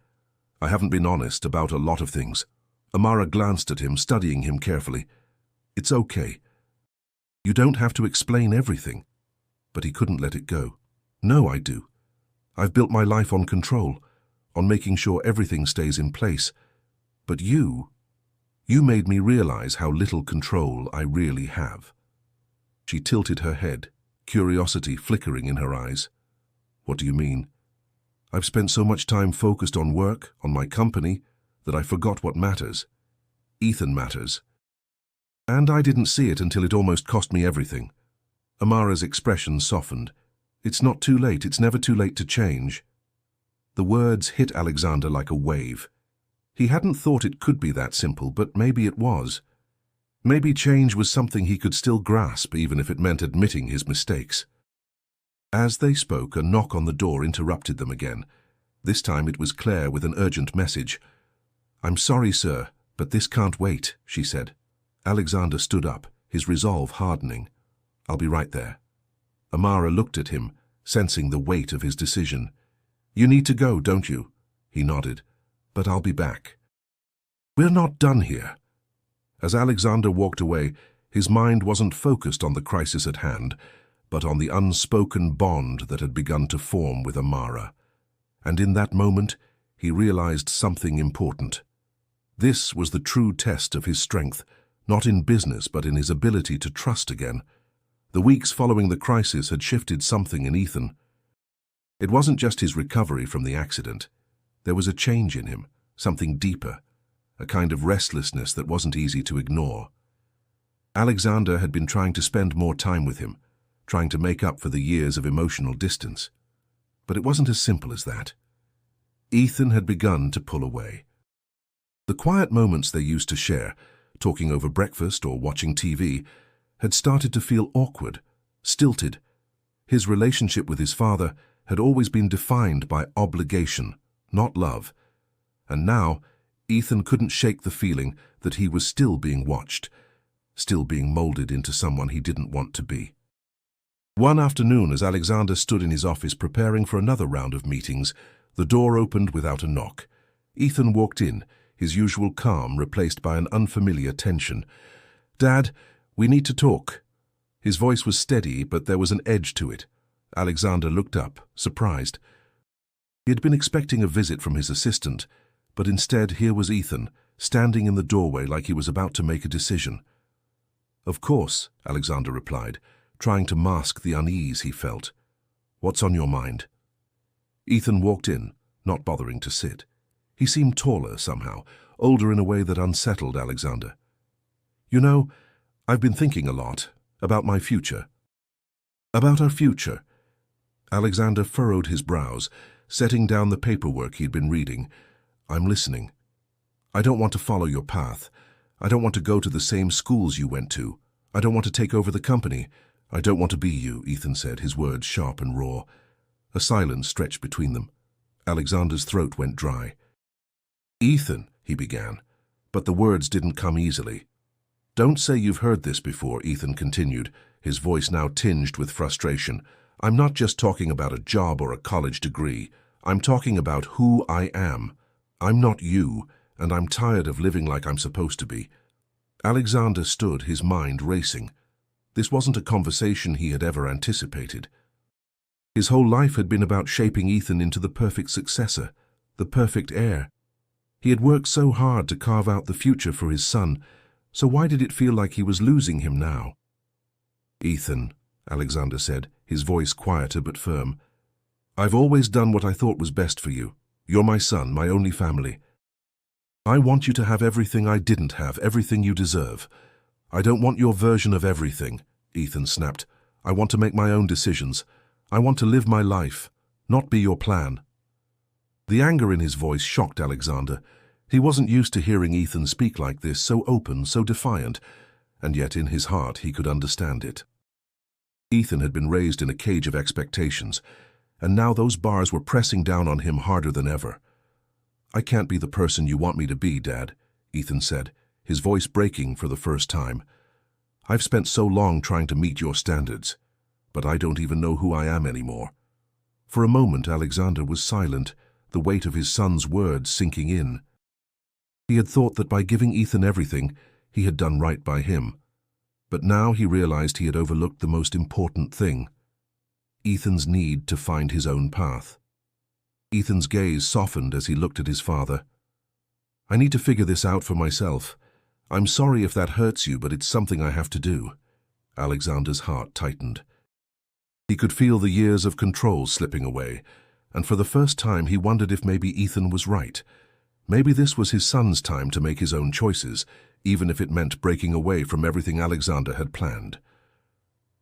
"I haven't been honest about a lot of things." Amara glanced at him, studying him carefully. "It's okay. You don't have to explain everything." But he couldn't let it go. "No, I do. I've built my life on control, on making sure everything stays in place. But you made me realize how little control I really have." She tilted her head, curiosity flickering in her eyes. "What do you mean?" "I've spent so much time focused on work, on my company, that I forgot what matters. Ethan matters. And I didn't see it until it almost cost me everything." Amara's expression softened. "It's not too late. It's never too late to change." The words hit Alexander like a wave. He hadn't thought it could be that simple, but maybe it was. Maybe change was something he could still grasp, even if it meant admitting his mistakes. As they spoke, a knock on the door interrupted them again. This time it was Claire with an urgent message. "I'm sorry, sir, but this can't wait," she said. Alexander stood up, his resolve hardening. "I'll be right there." Amara looked at him, sensing the weight of his decision. "You need to go, don't you?" He nodded. "But I'll be back." "We're not done here." As Alexander walked away, his mind wasn't focused on the crisis at hand, but on the unspoken bond that had begun to form with Amara. And in that moment, he realized something important. This was the true test of his strength, not in business but in his ability to trust again. The weeks following the crisis had shifted something in Ethan. It wasn't just his recovery from the accident. There was a change in him, something deeper, a kind of restlessness that wasn't easy to ignore. Alexander had been trying to spend more time with him, trying to make up for the years of emotional distance. But it wasn't as simple as that. Ethan had begun to pull away. The quiet moments they used to share, talking over breakfast or watching TV, had started to feel awkward, stilted. His relationship with his father had always been defined by obligation, not love. And now, Ethan couldn't shake the feeling that he was still being watched, still being molded into someone he didn't want to be. One afternoon, as Alexander stood in his office preparing for another round of meetings, the door opened without a knock. Ethan walked in, his usual calm replaced by an unfamiliar tension. "Dad, we need to talk." His voice was steady, but there was an edge to it. Alexander looked up, surprised. He had been expecting a visit from his assistant, but instead here was Ethan, standing in the doorway like he was about to make a decision. "Of course," Alexander replied, trying to mask the unease he felt. "What's on your mind?" Ethan walked in, not bothering to sit. He seemed taller somehow, older in a way that unsettled Alexander. "You know, I've been thinking a lot about my future." "About our future?" Alexander furrowed his brows, setting down the paperwork he'd been reading. "I'm listening. I don't want to follow your path. I don't want to go to the same schools you went to. I don't want to take over the company. I don't want to be you," Ethan said, his words sharp and raw. A silence stretched between them. Alexander's throat went dry. "Ethan," he began, but the words didn't come easily. "Don't say you've heard this before," Ethan continued, his voice now tinged with frustration. "I'm not just talking about a job or a college degree. I'm talking about who I am. I'm not you, and I'm tired of living like I'm supposed to be." Alexander stood, his mind racing. This wasn't a conversation he had ever anticipated. His whole life had been about shaping Ethan into the perfect successor, the perfect heir. He had worked so hard to carve out the future for his son, so why did it feel like he was losing him now? "Ethan," Alexander said, his voice quieter but firm, "I've always done what I thought was best for you. You're my son, my only family. I want you to have everything I didn't have, everything you deserve. I don't want your version of everything," Ethan snapped. "I want to make my own decisions. I want to live my life, not be your plan." The anger in his voice shocked Alexander. He wasn't used to hearing Ethan speak like this, so open, so defiant, and yet in his heart he could understand it. Ethan had been raised in a cage of expectations, and now those bars were pressing down on him harder than ever. "I can't be the person you want me to be, Dad," Ethan said, his voice breaking for the first time. "I've spent so long trying to meet your standards, but I don't even know who I am anymore." For a moment, Alexander was silent, the weight of his son's words sinking in. He had thought that by giving Ethan everything, he had done right by him. But now he realized he had overlooked the most important thing: Ethan's need to find his own path. Ethan's gaze softened as he looked at his father. "I need to figure this out for myself. I'm sorry if that hurts you, but it's something I have to do." Alexander's heart tightened. He could feel the years of control slipping away, and for the first time he wondered if maybe Ethan was right. Maybe this was his son's time to make his own choices, even if it meant breaking away from everything Alexander had planned.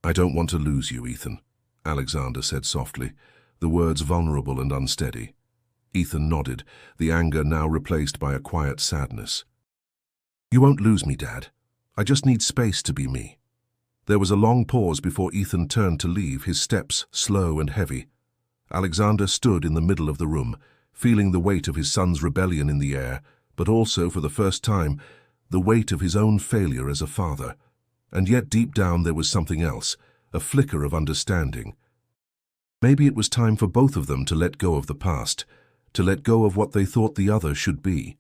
"I don't want to lose you, Ethan," Alexander said softly, the words vulnerable and unsteady. Ethan nodded, the anger now replaced by a quiet sadness. "You won't lose me, Dad. I just need space to be me." There was a long pause before Ethan turned to leave, his steps slow and heavy. Alexander stood in the middle of the room, feeling the weight of his son's rebellion in the air, but also, for the first time, the weight of his own failure as a father. And yet deep down there was something else, a flicker of understanding. Maybe it was time for both of them to let go of the past, to let go of what they thought the other should be.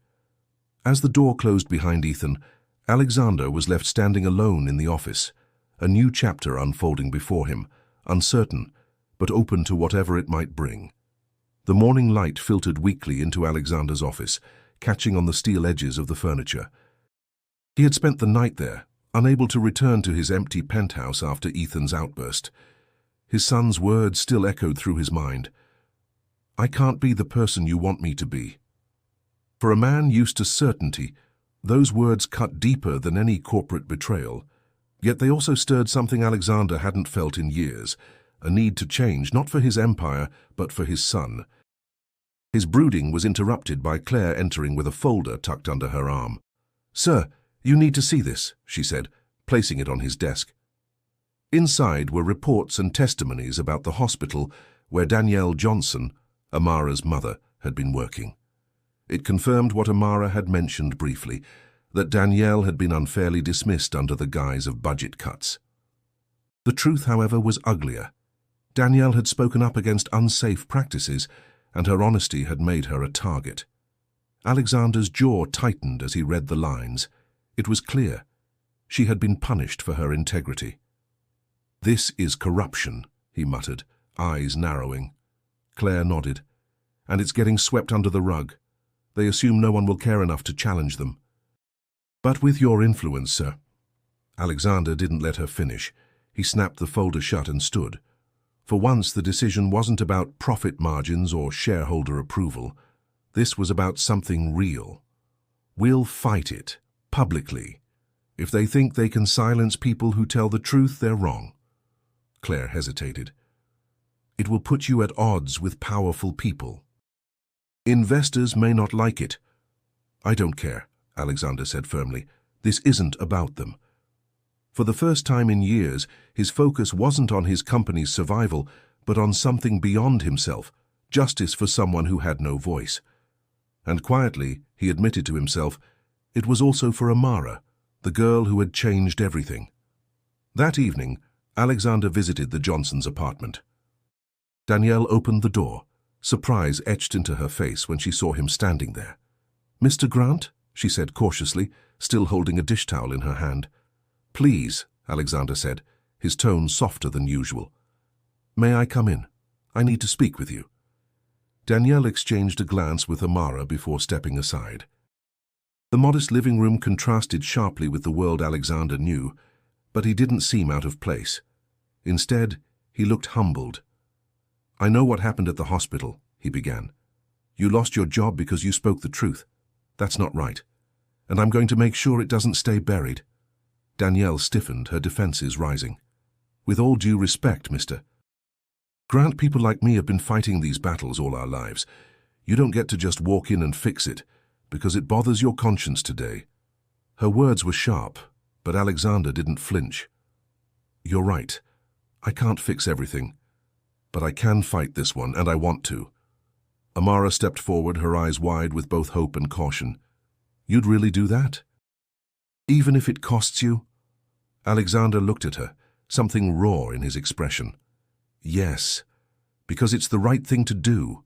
As the door closed behind Ethan, Alexander was left standing alone in the office, a new chapter unfolding before him, uncertain, but open to whatever it might bring. The morning light filtered weakly into Alexander's office, catching on the steel edges of the furniture. He had spent the night there, unable to return to his empty penthouse after Ethan's outburst. His son's words still echoed through his mind. "I can't be the person you want me to be." For a man used to certainty, those words cut deeper than any corporate betrayal. Yet they also stirred something Alexander hadn't felt in years, a need to change, not for his empire, but for his son. His brooding was interrupted by Claire entering with a folder tucked under her arm. "Sir, you need to see this," she said, placing it on his desk. Inside were reports and testimonies about the hospital where Danielle Johnson, Amara's mother, had been working. It confirmed what Amara had mentioned briefly, that Danielle had been unfairly dismissed under the guise of budget cuts. The truth, however, was uglier. Danielle had spoken up against unsafe practices, and her honesty had made her a target. Alexander's jaw tightened as he read the lines. It was clear. She had been punished for her integrity. "This is corruption," he muttered, eyes narrowing. Claire nodded. "And it's getting swept under the rug. They assume no one will care enough to challenge them." "But with your influence, sir." Alexander didn't let her finish. He snapped the folder shut and stood. For once, the decision wasn't about profit margins or shareholder approval. This was about something real. "We'll fight it, publicly. If they think they can silence people who tell the truth, they're wrong." Claire hesitated. "It will put you at odds with powerful people. Investors may not like it." "I don't care," Alexander said firmly. "This isn't about them." For the first time in years, his focus wasn't on his company's survival, but on something beyond himself, justice for someone who had no voice. And quietly, he admitted to himself, it was also for Amara, the girl who had changed everything. That evening, Alexander visited the Johnsons' apartment. Danielle opened the door, surprise etched into her face when she saw him standing there. "Mr. Grant?" she said cautiously, still holding a dish towel in her hand. "Please," Alexander said, his tone softer than usual. "May I come in? I need to speak with you." Danielle exchanged a glance with Amara before stepping aside. The modest living room contrasted sharply with the world Alexander knew, but he didn't seem out of place. Instead, he looked humbled. "I know what happened at the hospital," he began. "You lost your job because you spoke the truth. That's not right. And I'm going to make sure it doesn't stay buried." Danielle stiffened, her defenses rising. "With all due respect, Mr. Grant, people like me have been fighting these battles all our lives. You don't get to just walk in and fix it, because it bothers your conscience today." Her words were sharp, but Alexander didn't flinch. "You're right. I can't fix everything. But I can fight this one, and I want to." Amara stepped forward, her eyes wide with both hope and caution. "You'd really do that? Even if it costs you?" Alexander looked at her, something raw in his expression. "Yes, because it's the right thing to do,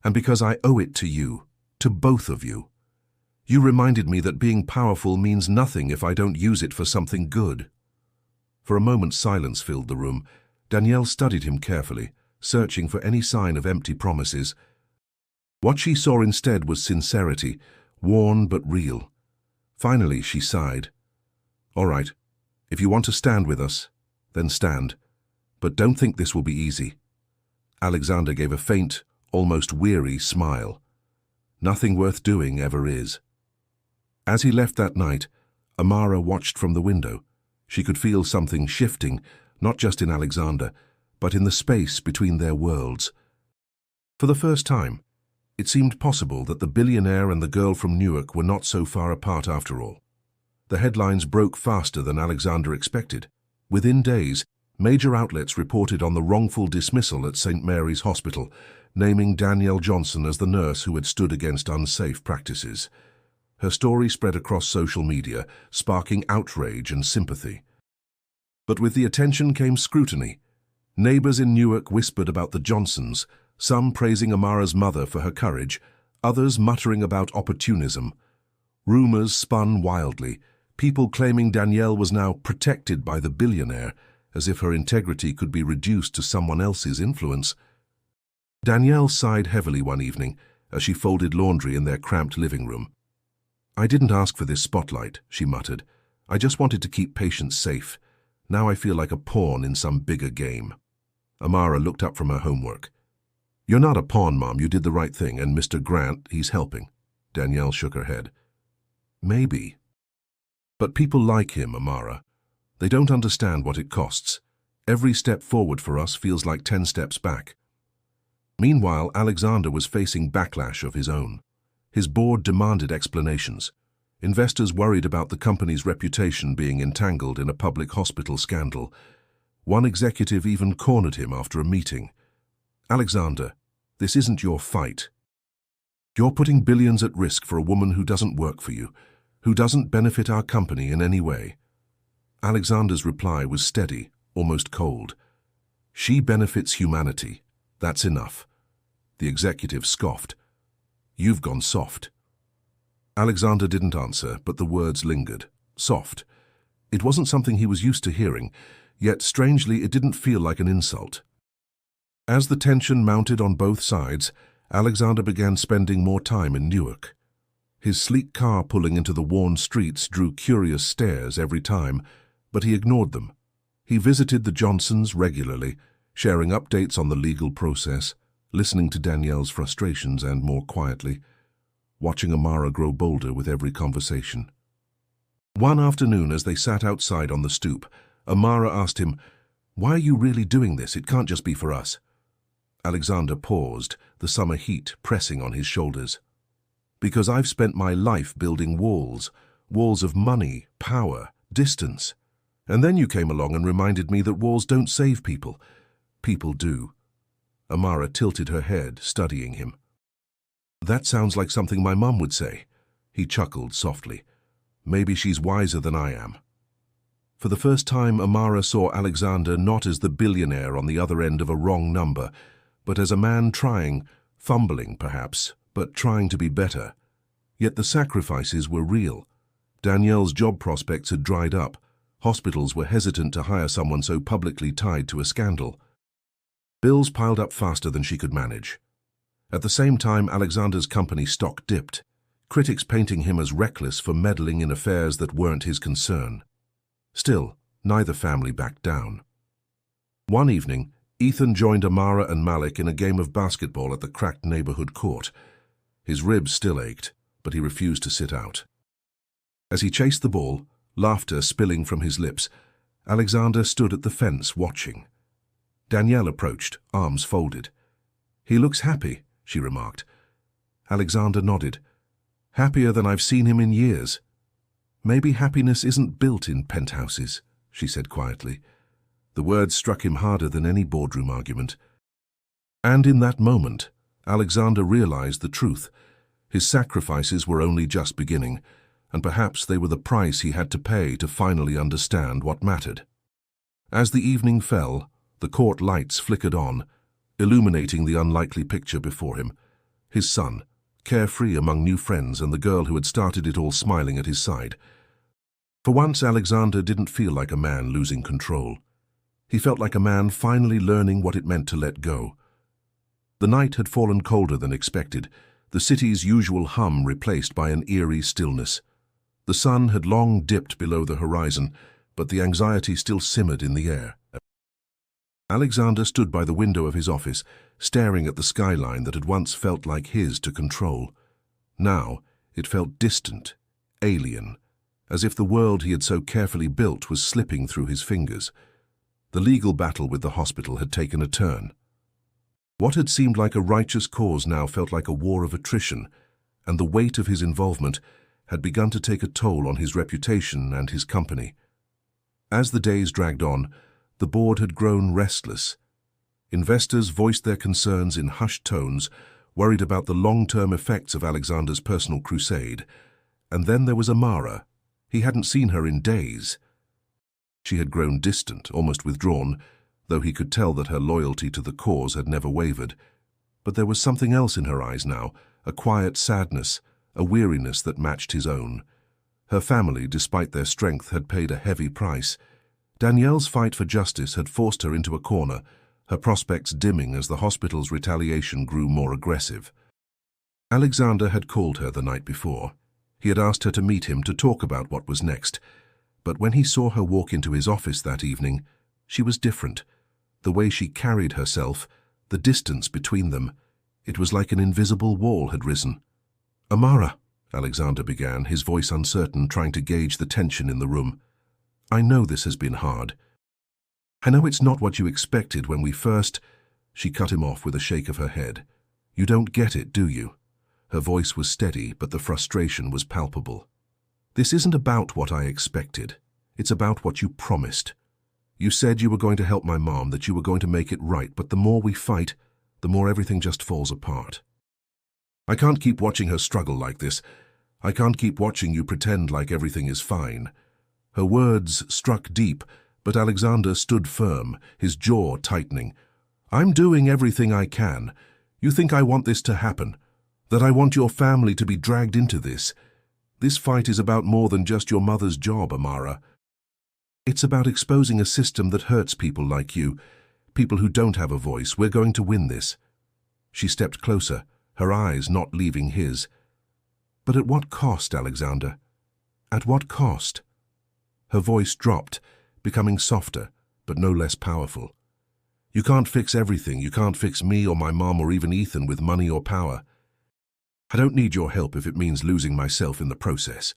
and because I owe it to you, to both of you. You reminded me that being powerful means nothing if I don't use it for something good." For a moment, silence filled the room. Danielle studied him carefully, searching for any sign of empty promises. What she saw instead was sincerity, worn but real. Finally, she sighed. "All right, if you want to stand with us, then stand. But don't think this will be easy." Alexander gave a faint, almost weary smile. "Nothing worth doing ever is." As he left that night, Amara watched from the window. She could feel something shifting, not just in Alexander, but in the space between their worlds. For the first time, it seemed possible that the billionaire and the girl from Newark were not so far apart after all. The headlines broke faster than Alexander expected. Within days, major outlets reported on the wrongful dismissal at St. Mary's Hospital, naming Danielle Johnson as the nurse who had stood against unsafe practices. Her story spread across social media, sparking outrage and sympathy. But with the attention came scrutiny. Neighbors in Newark whispered about the Johnsons, some praising Amara's mother for her courage, others muttering about opportunism. Rumors spun wildly, people claiming Danielle was now protected by the billionaire, as if her integrity could be reduced to someone else's influence. Danielle sighed heavily one evening as she folded laundry in their cramped living room. "I didn't ask for this spotlight," she muttered. "I just wanted to keep patients safe. Now I feel like a pawn in some bigger game." Amara looked up from her homework. "You're not a pawn, Mom. You did the right thing, and Mr. Grant, he's helping." Danielle shook her head. "Maybe. But people like him, Amara. They don't understand what it costs. Every step forward for us feels like 10 steps back." Meanwhile, Alexander was facing backlash of his own. His board demanded explanations. Investors worried about the company's reputation being entangled in a public hospital scandal. One executive even cornered him after a meeting. "Alexander, this isn't your fight. You're putting billions at risk for a woman who doesn't work for you, who doesn't benefit our company in any way." Alexander's reply was steady, almost cold. "She benefits humanity. That's enough." The executive scoffed. "You've gone soft." Alexander didn't answer, but the words lingered. Soft. It wasn't something he was used to hearing, yet strangely it didn't feel like an insult. As the tension mounted on both sides, Alexander began spending more time in Newark. His sleek car pulling into the worn streets drew curious stares every time, but he ignored them. He visited the Johnsons regularly, sharing updates on the legal process, listening to Danielle's frustrations and, more quietly, watching Amara grow bolder with every conversation. One afternoon, as they sat outside on the stoop, Amara asked him, "Why are you really doing this? It can't just be for us." Alexander paused, the summer heat pressing on his shoulders. "Because I've spent my life building walls, walls of money, power, distance. And then you came along and reminded me that walls don't save people. People do." Amara tilted her head, studying him. "That sounds like something my mum would say." He chuckled softly. "Maybe she's wiser than I am." For the first time, Amara saw Alexander not as the billionaire on the other end of a wrong number, but as a man trying, fumbling perhaps, but trying to be better. Yet the sacrifices were real. Danielle's job prospects had dried up. Hospitals were hesitant to hire someone so publicly tied to a scandal. Bills piled up faster than she could manage. At the same time, Alexander's company stock dipped, critics painting him as reckless for meddling in affairs that weren't his concern. Still, neither family backed down. One evening, Ethan joined Amara and Malik in a game of basketball at the cracked neighborhood court. His ribs still ached, but he refused to sit out. As he chased the ball, laughter spilling from his lips, Alexander stood at the fence watching. Danielle approached, arms folded. "He looks happy," she remarked. Alexander nodded. "Happier than I've seen him in years." "Maybe happiness isn't built in penthouses," she said quietly. The words struck him harder than any boardroom argument. And in that moment, Alexander realized the truth. His sacrifices were only just beginning, and perhaps they were the price he had to pay to finally understand what mattered. As the evening fell, the court lights flickered on, illuminating the unlikely picture before him. His son, carefree among new friends, and the girl who had started it all smiling at his side. For once, Alexander didn't feel like a man losing control. He felt like a man finally learning what it meant to let go. The night had fallen colder than expected, the city's usual hum replaced by an eerie stillness. The sun had long dipped below the horizon, but the anxiety still simmered in the air. Alexander stood by the window of his office, staring at the skyline that had once felt like his to control. Now, it felt distant, alien, as if the world he had so carefully built was slipping through his fingers. The legal battle with the hospital had taken a turn. What had seemed like a righteous cause now felt like a war of attrition, and the weight of his involvement had begun to take a toll on his reputation and his company. As the days dragged on, the board had grown restless. Investors voiced their concerns in hushed tones, worried about the long-term effects of Alexander's personal crusade. And then there was Amara. He hadn't seen her in days. She had grown distant, almost withdrawn, though he could tell that her loyalty to the cause had never wavered. But there was something else in her eyes now, a quiet sadness, a weariness that matched his own. Her family, despite their strength, had paid a heavy price. Danielle's fight for justice had forced her into a corner, her prospects dimming as the hospital's retaliation grew more aggressive. Alexander had called her the night before. He had asked her to meet him to talk about what was next. But when he saw her walk into his office that evening, she was different. The way she carried herself, the distance between them, it was like an invisible wall had risen. "Amara," Alexander began, his voice uncertain, trying to gauge the tension in the room. "I know this has been hard. I know it's not what you expected when we first—" She cut him off with a shake of her head. "You don't get it, do you?" Her voice was steady, but the frustration was palpable. "This isn't about what I expected. It's about what you promised. You said you were going to help my mom, that you were going to make it right, but the more we fight, the more everything just falls apart. I can't keep watching her struggle like this. I can't keep watching you pretend like everything is fine." Her words struck deep, but Alexander stood firm, his jaw tightening. "I'm doing everything I can. You think I want this to happen? That I want your family to be dragged into this? This fight is about more than just your mother's job, Amara. It's about exposing a system that hurts people like you, people who don't have a voice. We're going to win this." She stepped closer, her eyes not leaving his. "But at what cost, Alexander? At what cost?" Her voice dropped, becoming softer, but no less powerful. "You can't fix everything. You can't fix me or my mom or even Ethan with money or power. I don't need your help if it means losing myself in the process."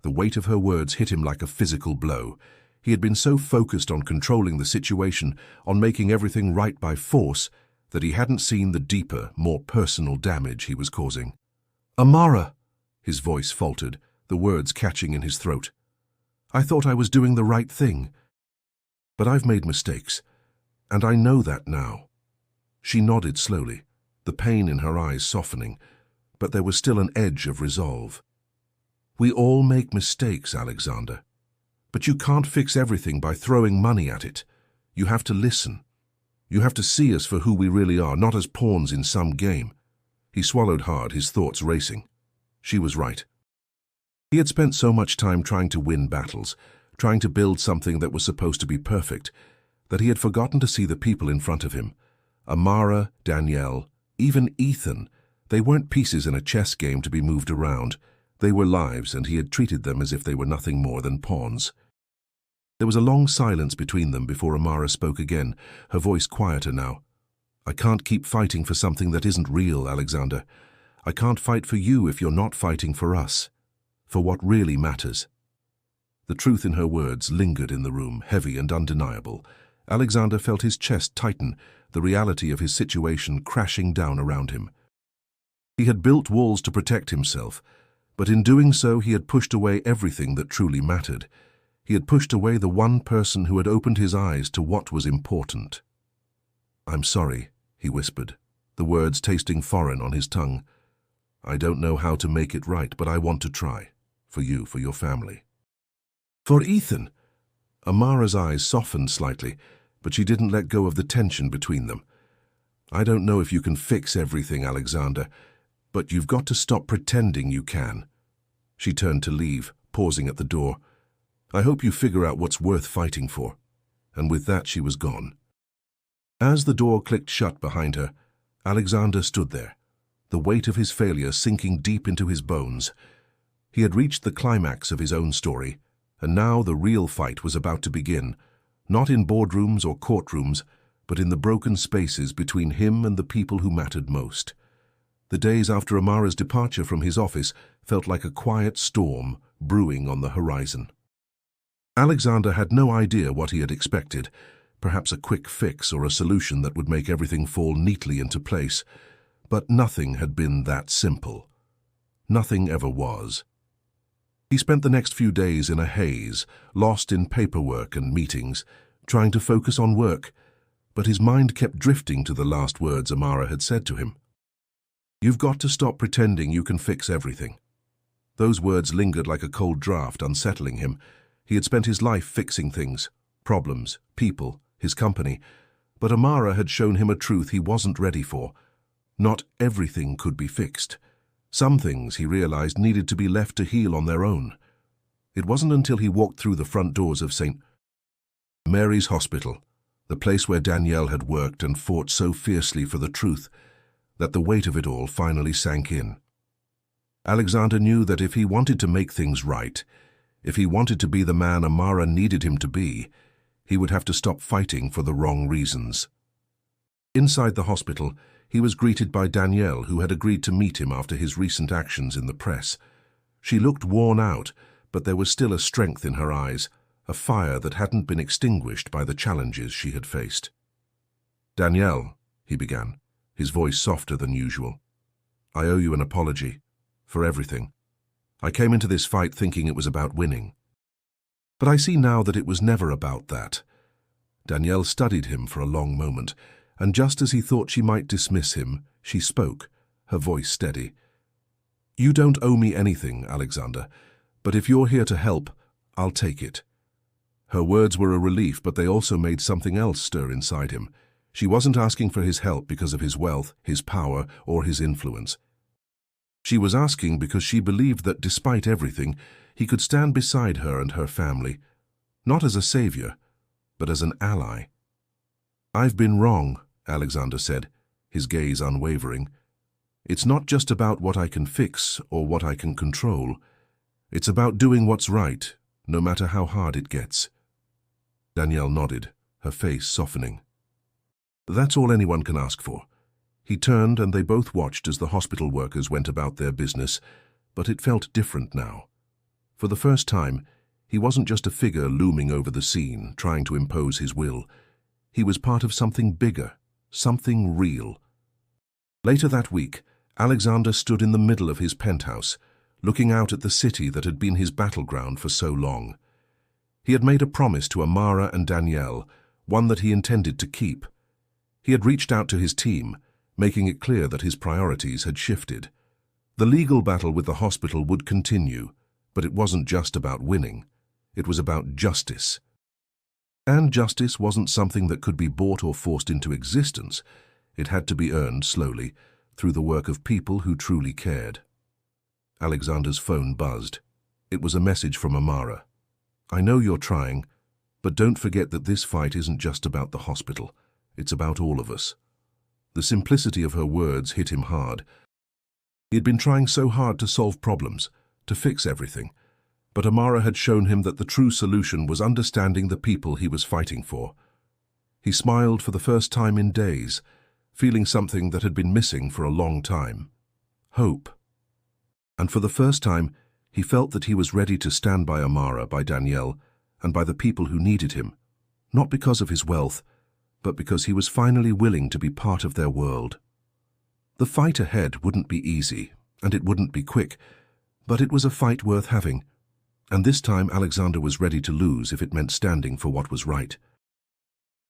The weight of her words hit him like a physical blow. He had been so focused on controlling the situation, on making everything right by force, that he hadn't seen the deeper, more personal damage he was causing. "Amara," his voice faltered, the words catching in his throat. "I thought I was doing the right thing. But I've made mistakes, and I know that now." She nodded slowly, the pain in her eyes softening, but there was still an edge of resolve. "We all make mistakes, Alexander. But you can't fix everything by throwing money at it. You have to listen. You have to see us for who we really are, not as pawns in some game." He swallowed hard, his thoughts racing. She was right. He had spent so much time trying to win battles, trying to build something that was supposed to be perfect, that he had forgotten to see the people in front of him. Amara, Danielle, even Ethan. They weren't pieces in a chess game to be moved around. They were lives, and he had treated them as if they were nothing more than pawns. There was a long silence between them before Amara spoke again, her voice quieter now. "I can't keep fighting for something that isn't real, Alexander. I can't fight for you if you're not fighting for us, for what really matters." The truth in her words lingered in the room, heavy and undeniable. Alexander felt his chest tighten, the reality of his situation crashing down around him. He had built walls to protect himself, but in doing so he had pushed away everything that truly mattered. He had pushed away the one person who had opened his eyes to what was important. "I'm sorry," he whispered, the words tasting foreign on his tongue. "I don't know how to make it right, but I want to try. For you, for your family." "For Ethan?" Amara's eyes softened slightly, but she didn't let go of the tension between them. "I don't know if you can fix everything, Alexander, but you've got to stop pretending you can." She turned to leave, pausing at the door. "I hope you figure out what's worth fighting for." And with that she was gone. As the door clicked shut behind her, Alexander stood there, the weight of his failure sinking deep into his bones. He had reached the climax of his own story, and now the real fight was about to begin, not in boardrooms or courtrooms, but in the broken spaces between him and the people who mattered most. The days after Amara's departure from his office felt like a quiet storm brewing on the horizon. Alexander had no idea what he had expected, perhaps a quick fix or a solution that would make everything fall neatly into place. But nothing had been that simple. Nothing ever was. He spent the next few days in a haze, lost in paperwork and meetings, trying to focus on work, but his mind kept drifting to the last words Amara had said to him. "You've got to stop pretending you can fix everything." Those words lingered like a cold draft, unsettling him. He had spent his life fixing things, problems, people, his company, but Amara had shown him a truth he wasn't ready for. Not everything could be fixed. Some things, he realized, needed to be left to heal on their own. It wasn't until he walked through the front doors of St. Mary's Hospital, the place where Danielle had worked and fought so fiercely for the truth, that the weight of it all finally sank in. Alexander knew that if he wanted to make things right, if he wanted to be the man Amara needed him to be, he would have to stop fighting for the wrong reasons. Inside the hospital, he was greeted by Danielle, who had agreed to meet him after his recent actions in the press. She looked worn out, but there was still a strength in her eyes, a fire that hadn't been extinguished by the challenges she had faced. "Danielle," he began, his voice softer than usual, "I owe you an apology for everything. I came into this fight thinking it was about winning. But I see now that it was never about that." Danielle studied him for a long moment, and just as he thought she might dismiss him, she spoke, her voice steady. "You don't owe me anything, Alexander, but if you're here to help, I'll take it." Her words were a relief, but they also made something else stir inside him. She wasn't asking for his help because of his wealth, his power, or his influence. She was asking because she believed that despite everything, he could stand beside her and her family, not as a savior, but as an ally. "I've been wrong," Alexander said, his gaze unwavering. "It's not just about what I can fix or what I can control. It's about doing what's right, no matter how hard it gets." Danielle nodded, her face softening. "That's all anyone can ask for." He turned and they both watched as the hospital workers went about their business, but it felt different now. For the first time, he wasn't just a figure looming over the scene, trying to impose his will. He was part of something bigger, something real. Later that week, Alexander stood in the middle of his penthouse, looking out at the city that had been his battleground for so long. He had made a promise to Amara and Danielle, one that he intended to keep. He had reached out to his team, making it clear that his priorities had shifted. The legal battle with the hospital would continue, but it wasn't just about winning. It was about justice. And justice wasn't something that could be bought or forced into existence. It had to be earned slowly, through the work of people who truly cared. Alexander's phone buzzed. It was a message from Amara. "I know you're trying, but don't forget that this fight isn't just about the hospital. It's about all of us." The simplicity of her words hit him hard. He had been trying so hard to solve problems, to fix everything, but Amara had shown him that the true solution was understanding the people he was fighting for. He smiled for the first time in days, feeling something that had been missing for a long time: hope. And for the first time, he felt that he was ready to stand by Amara, by Danielle, and by the people who needed him, not because of his wealth, but because he was finally willing to be part of their world. The fight ahead wouldn't be easy, and it wouldn't be quick, but it was a fight worth having. And this time Alexander was ready to lose if it meant standing for what was right.